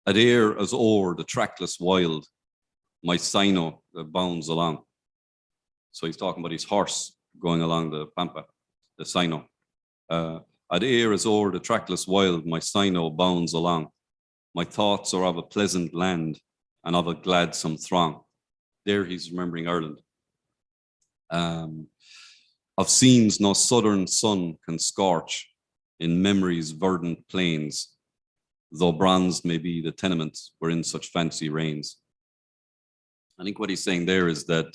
At air as o'er the trackless wild, my sino bounds along. So he's talking about his horse going along the pampa, the sino. At air as o'er the trackless wild, my sino bounds along. My thoughts are of a pleasant land and of a gladsome throng. There he's remembering Ireland. Of scenes no southern sun can scorch, in memory's verdant plains, though bronzed may be the tenements wherein such fancy reigns. I think what he's saying there is that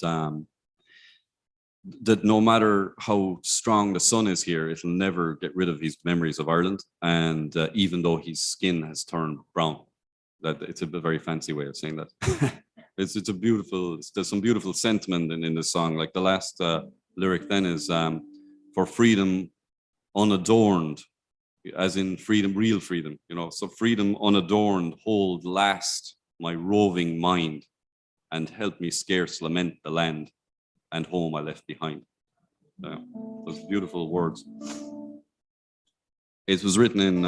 that no matter how strong the sun is here, it'll never get rid of his memories of Ireland. And even though his skin has turned brown, that it's a very fancy way of saying that. It's a beautiful, there's some beautiful sentiment in the song. Like the last lyric then is for freedom unadorned, as in freedom, real freedom, so freedom unadorned, hold last my roving mind and help me scarce lament the land and home I left behind. Those beautiful words. It was written in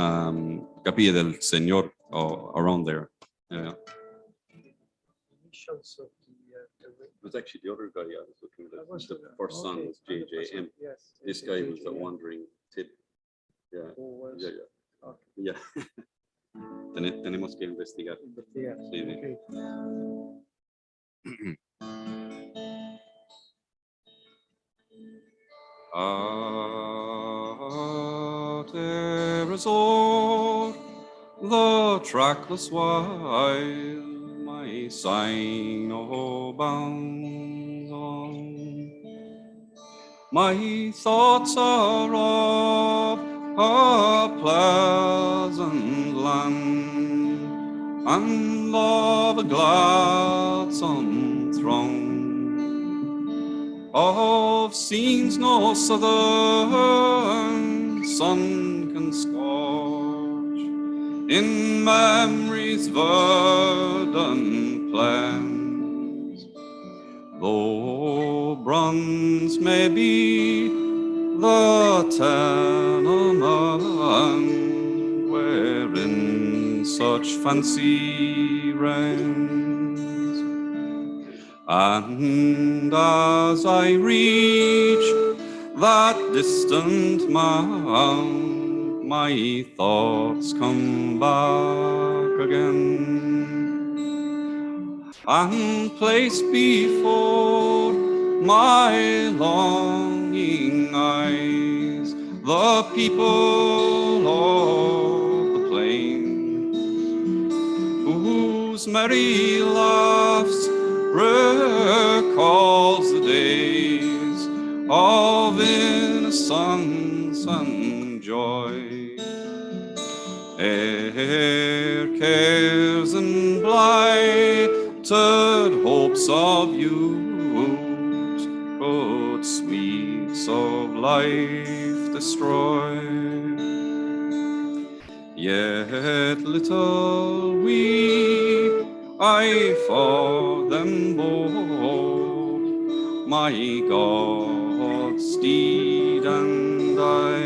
Capilla del Señor, around there. Yeah. It was actually the other guy I was looking at. The first song was JJM. Yes. This guy was the wandering tip. Yeah. Yeah. Tenemos que investigar. Sí. Okay. There is o'er the trackless wild, my sino bounds on. My thoughts are of a pleasant land and of a gladsome throng. Of scenes no southern sun can scorch, in memory's verdant plains, though bronze may be the tenement wherein such fancy reigns. And as I reach that distant mound, my thoughts come back again and place before my longing eyes the people of the plain, whose merry laughs recalls the days of innocence and joy, ere cares and blighted hopes of youth could sweets of life destroy. Yet little weep I for them both, my God's steed and I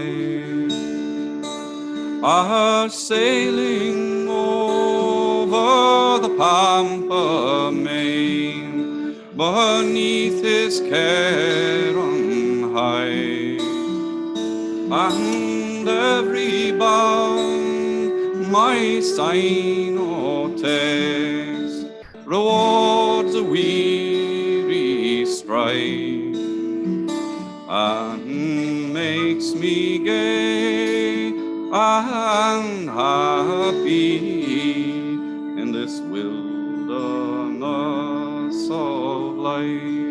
are sailing over the pampa main, beneath his care on high, and every bound my sino takes rewards a weary stride, and makes me gay and happy in this wilderness of life.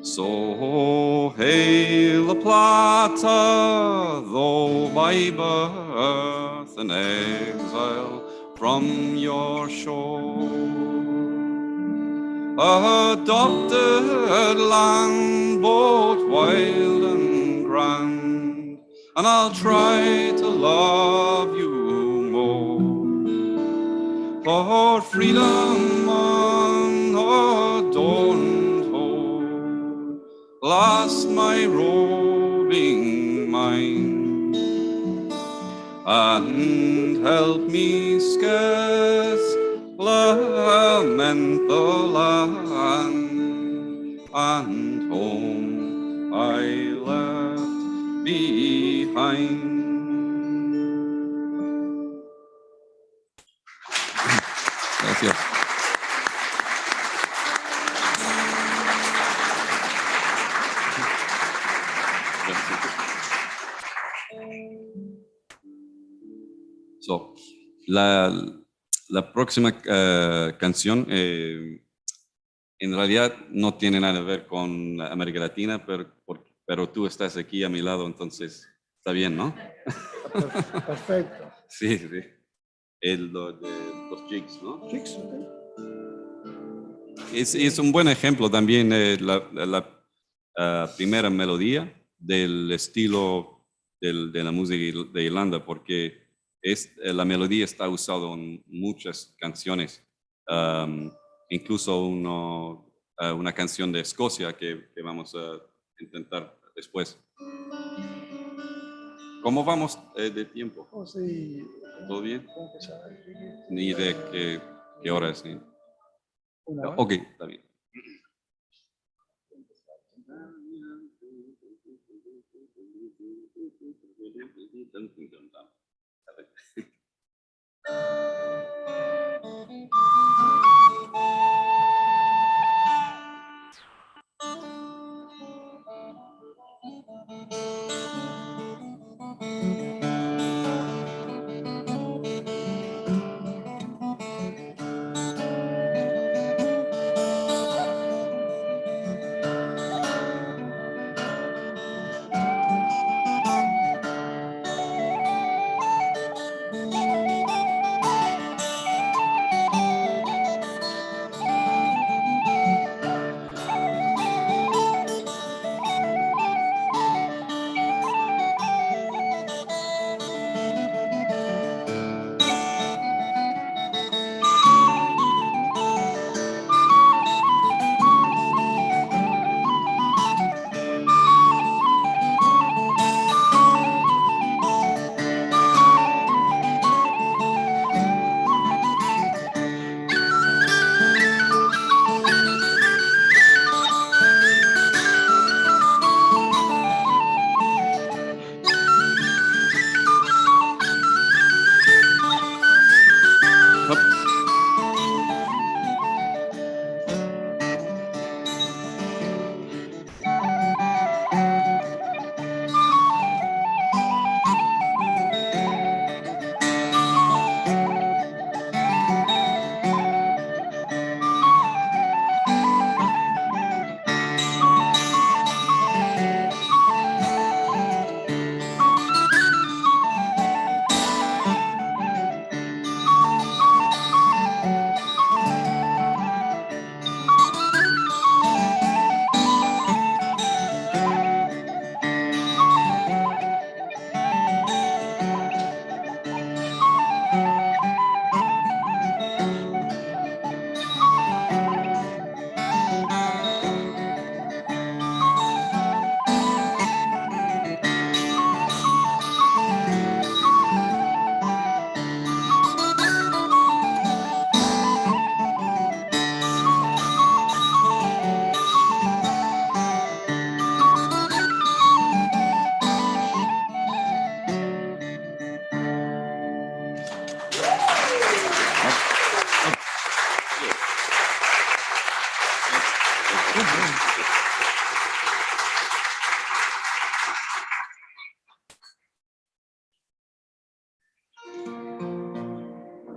So hail the Plata, though by birth an exile from your shore, adopted land both wild and grand, and I'll try to love you more. For freedom unadorned hold, lost my roving mind, and help me scarce lament the land and home I left behind. Gracias. So, la próxima canción en realidad no tiene nada que ver con América Latina, pero tú estás aquí a mi lado, entonces está bien, ¿no? Perfecto. Sí, sí. De los jigs, ¿no? Jigs, okay. Es un buen ejemplo también la primera melodía del estilo de la música de Irlanda, porque la melodía está usada en muchas canciones, incluso una canción de Escocia que vamos a intentar después. ¿Cómo vamos de tiempo? Oh, sí. ¿Todo bien? ¿Cómo empezar? Ni idea qué hora es. ¿Sí? ¿Una hora? Ok, está bien.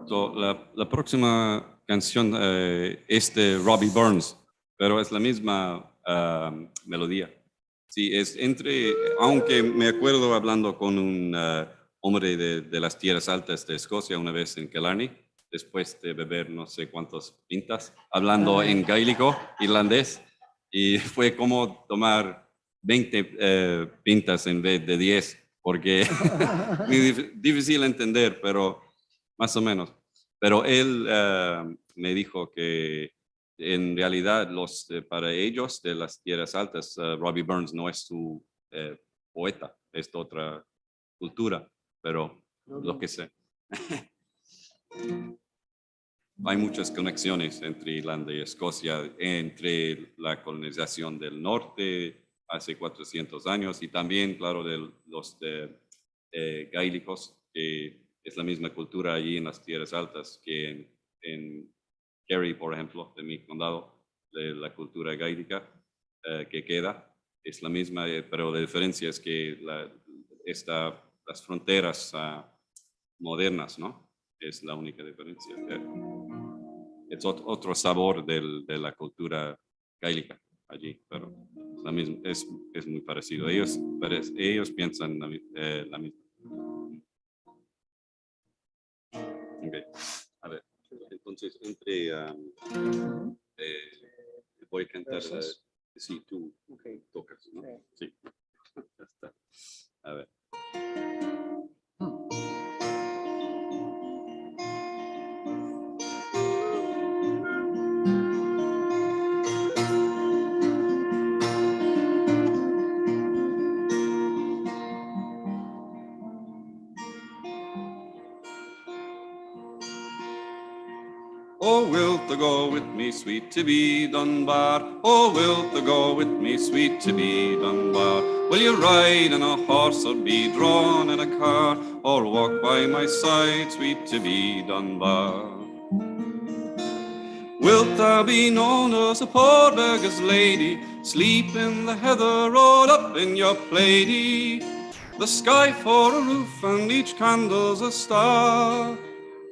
So, la próxima canción es de Robbie Burns, pero es la misma melodía. Sí, es aunque me acuerdo hablando con un hombre de las tierras altas de Escocia una vez en Killarney, después de beber no sé cuántas pintas, hablando en gaélico, irlandés, Y fue como tomar 20 pintas en vez de 10, porque muy difícil entender, pero más o menos. Pero él me dijo que en realidad para ellos de las tierras altas, Robbie Burns no es su poeta, es de otra cultura, pero lo que sé. Hay muchas conexiones entre Irlanda y Escocia, entre la colonización del norte hace 400 años y también, claro, de los gaélicos, que es la misma cultura allí en las tierras altas que en Kerry, por ejemplo, de mi condado, de la cultura gaélica que queda, es la misma, pero la diferencia es que las fronteras modernas, ¿no? Es la única diferencia. Es otro sabor de la cultura gaélica allí, pero es muy parecido. Ellos piensan la misma. Okay. A ver, entonces voy a cantar. Sí, tú tocas, ¿no? Sí. Ya está. A ver. Oh, wilt thou go with me, sweet to be Dunbar? Oh, wilt thou go with me, sweet to be Dunbar? Will you ride on a horse or be drawn in a car, or walk by my side, sweet to be Dunbar? Wilt thou be known as a poor beggar's lady, sleep in the heather, roll up in your plaidy? The sky for a roof and each candle's a star,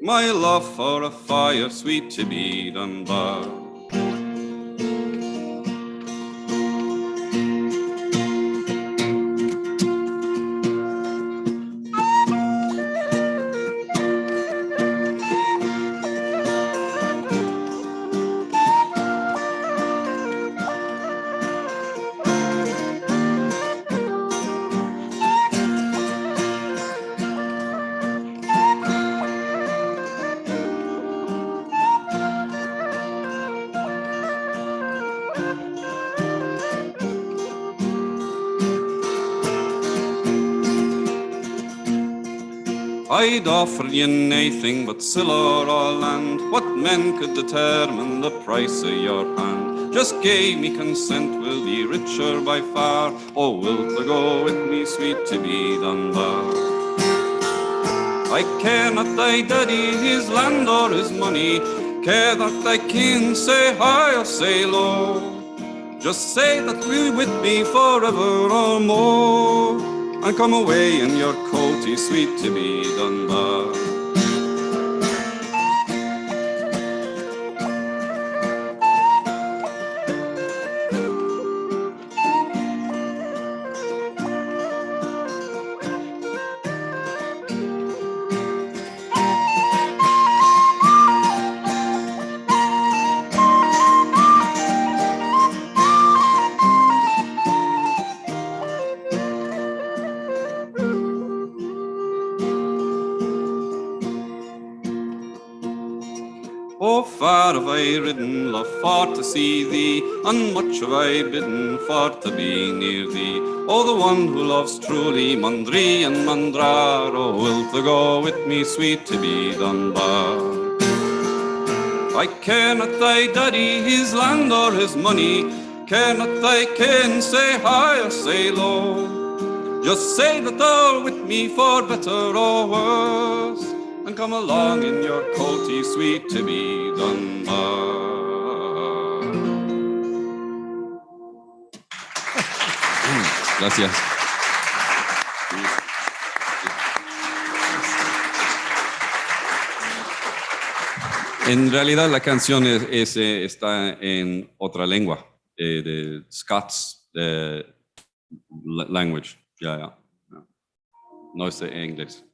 my love for a fire, sweet to be Dunbar. I'd offer you naething but siller or land. What men could determine the price of your hand? Just give me consent, we'll be richer by far. Oh, wilt thou go with me, sweet to be Dunbar? I care not thy daddy, his land or his money, care not thy kin, say high or say low. Just say that we're with me forever or more, and come away in your coatie, sweet to be Dunbar. Oh, far have I ridden, love, for to see thee, and much have I bidden for to be near thee. Oh, the one who loves truly, Mundree and Mandrar, oh, wilt thou go with me, sweet to be Dunbar? I care not thy daddy, his land or his money, care not thy kin, say high or say low. Just say that thou'rt with me for better or worse, and come along in your coatie, sweet to be Dunbar. Gracias. En realidad la canción está en otra lengua, de Scots language. Yeah. No es en inglés.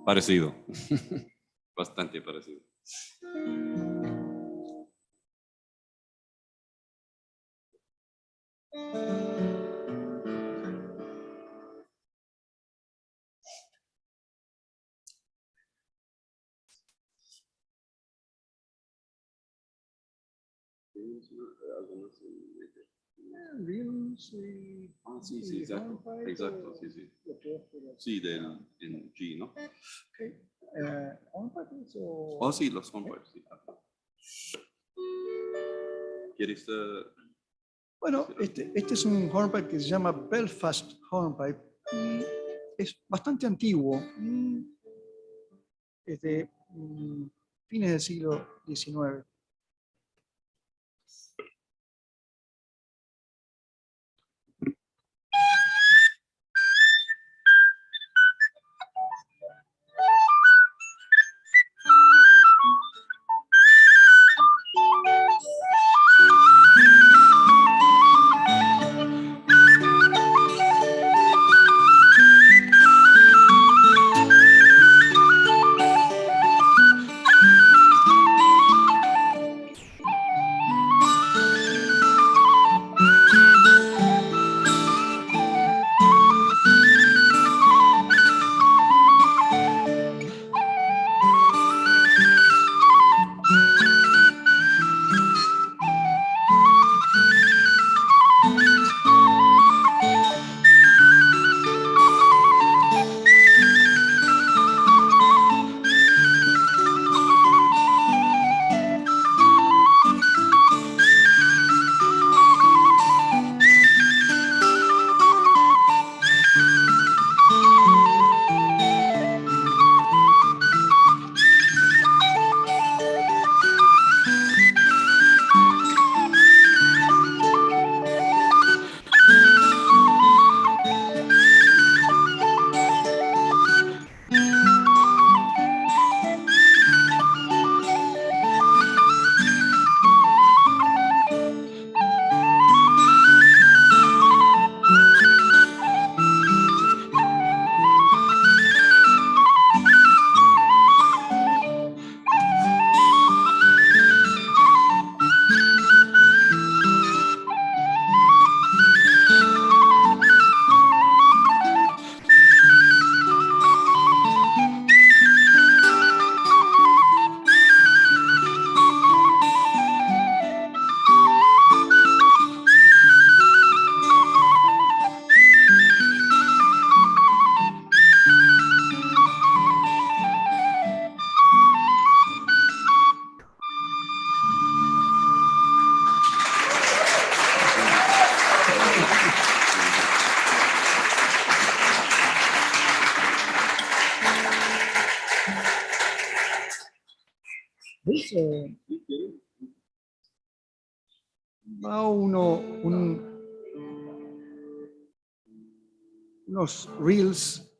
Parecido. Bastante parecido. Sí, sí, exacto, exacto, sí, sí. Sí, en G, ¿no? Oh, sí, los hornpipes, sí. ¿Quieres? Bueno, este es un hornpipe que se llama Belfast Hornpipe y es bastante antiguo. Es de fines del siglo XIX. ¿Ves? Va unos reels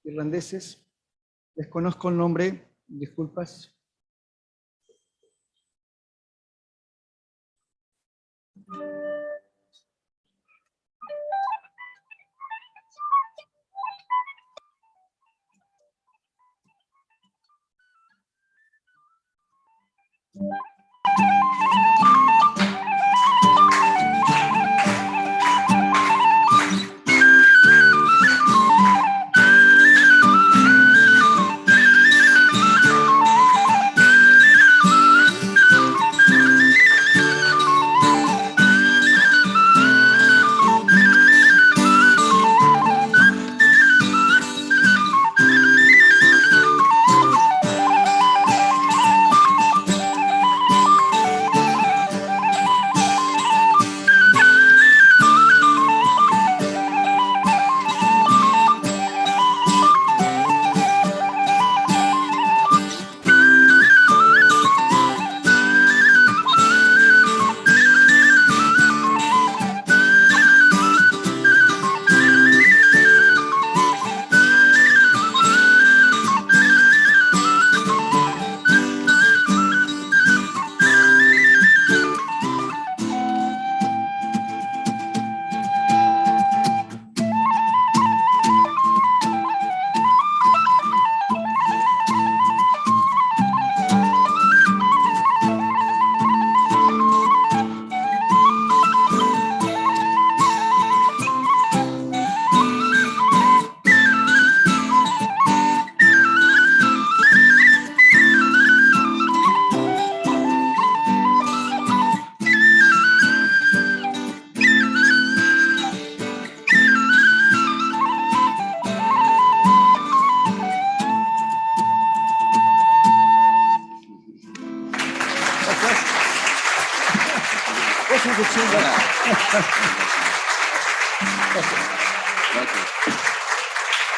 irlandeses. Desconozco el nombre, disculpas.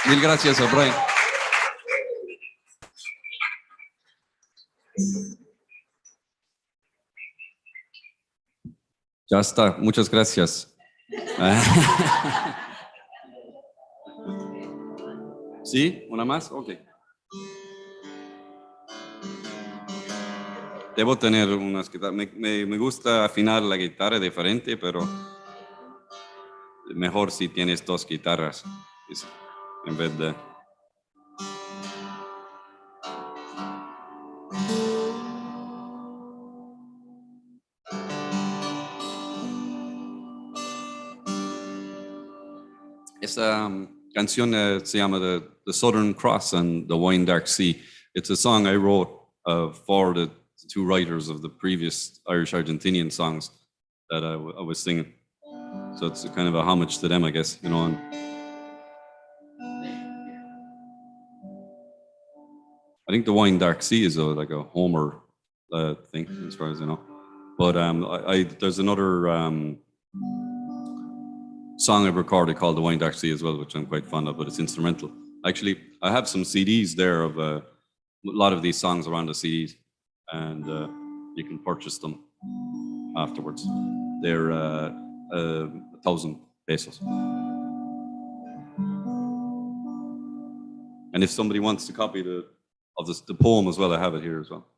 Mil gracias, O Brien. Ya está, muchas gracias. ¿Sí? ¿Una más? Ok. Debo tener unas guitarras. Me gusta afinar la guitarra diferente, pero mejor si tienes dos guitarras en vez de... Esta canción se llama the Southern Cross and the Wine Dark Sea. It's a song I wrote for the two writers of the previous Irish-Argentinian songs that I was singing. So it's a kind of a homage to them, I guess, you know. And I think the Wine Dark Sea is like a Homer thing, as far as I know. But there's another song I've recorded called The Wine Dark Sea as well, which I'm quite fond of, but it's instrumental. Actually, I have some CDs there of a lot of these songs around the CDs, and you can purchase them afterwards. They're 1,000 pesos. And if somebody wants a copy of the poem as well, I have it here as well.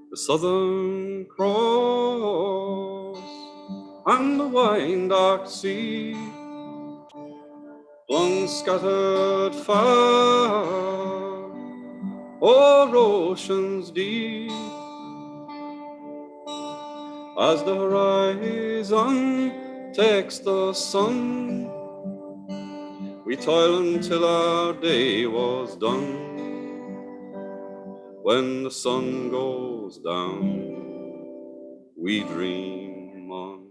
The Southern Cross and the wine dark sea, flung scattered far o'er oceans deep, as the horizon takes the sun, we toil until our day was done. When the sun goes down, we dream on.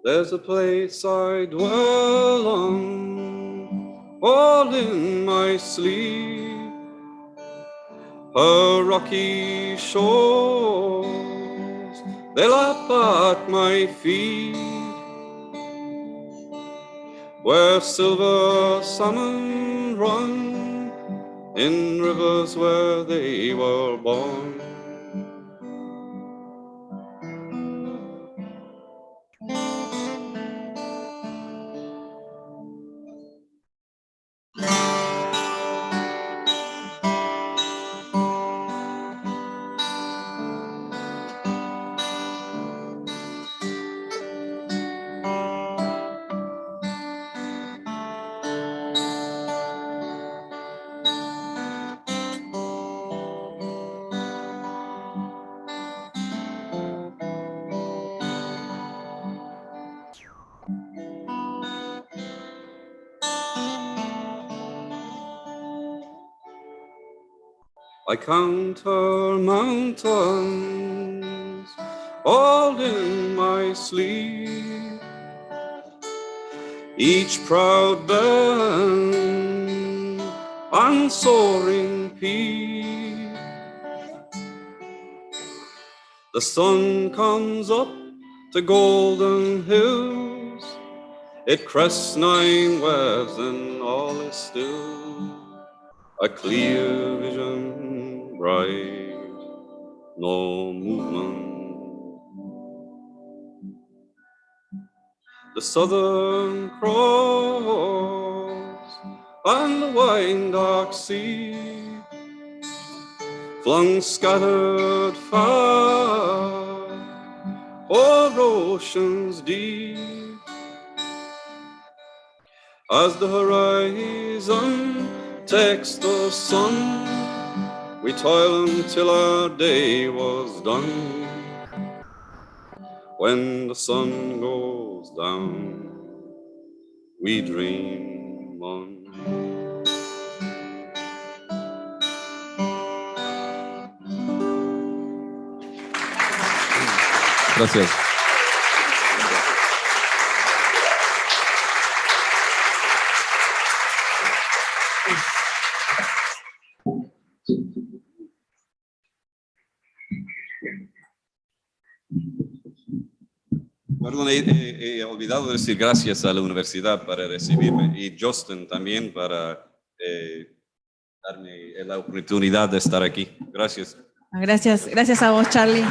There's a place I dwell on, all in my sleep, her rocky shores, they lap at my feet, where silver salmon run in rivers where they were born. I count her mountains all in my sleep, each proud bend and soaring peak. The sun comes up to golden hills, it crests 9 waves and all is still. A clear vision bright, no movement the Southern Cross and the wine dark sea flung scattered far o'er oceans deep. As the horizon takes the sun, we toil until our day was done. When the sun goes down, we dream on. Gracias. Perdón, he olvidado decir gracias a la universidad para recibirme y Justin también para darme la oportunidad de estar aquí. Gracias. Gracias a vos, Charlie.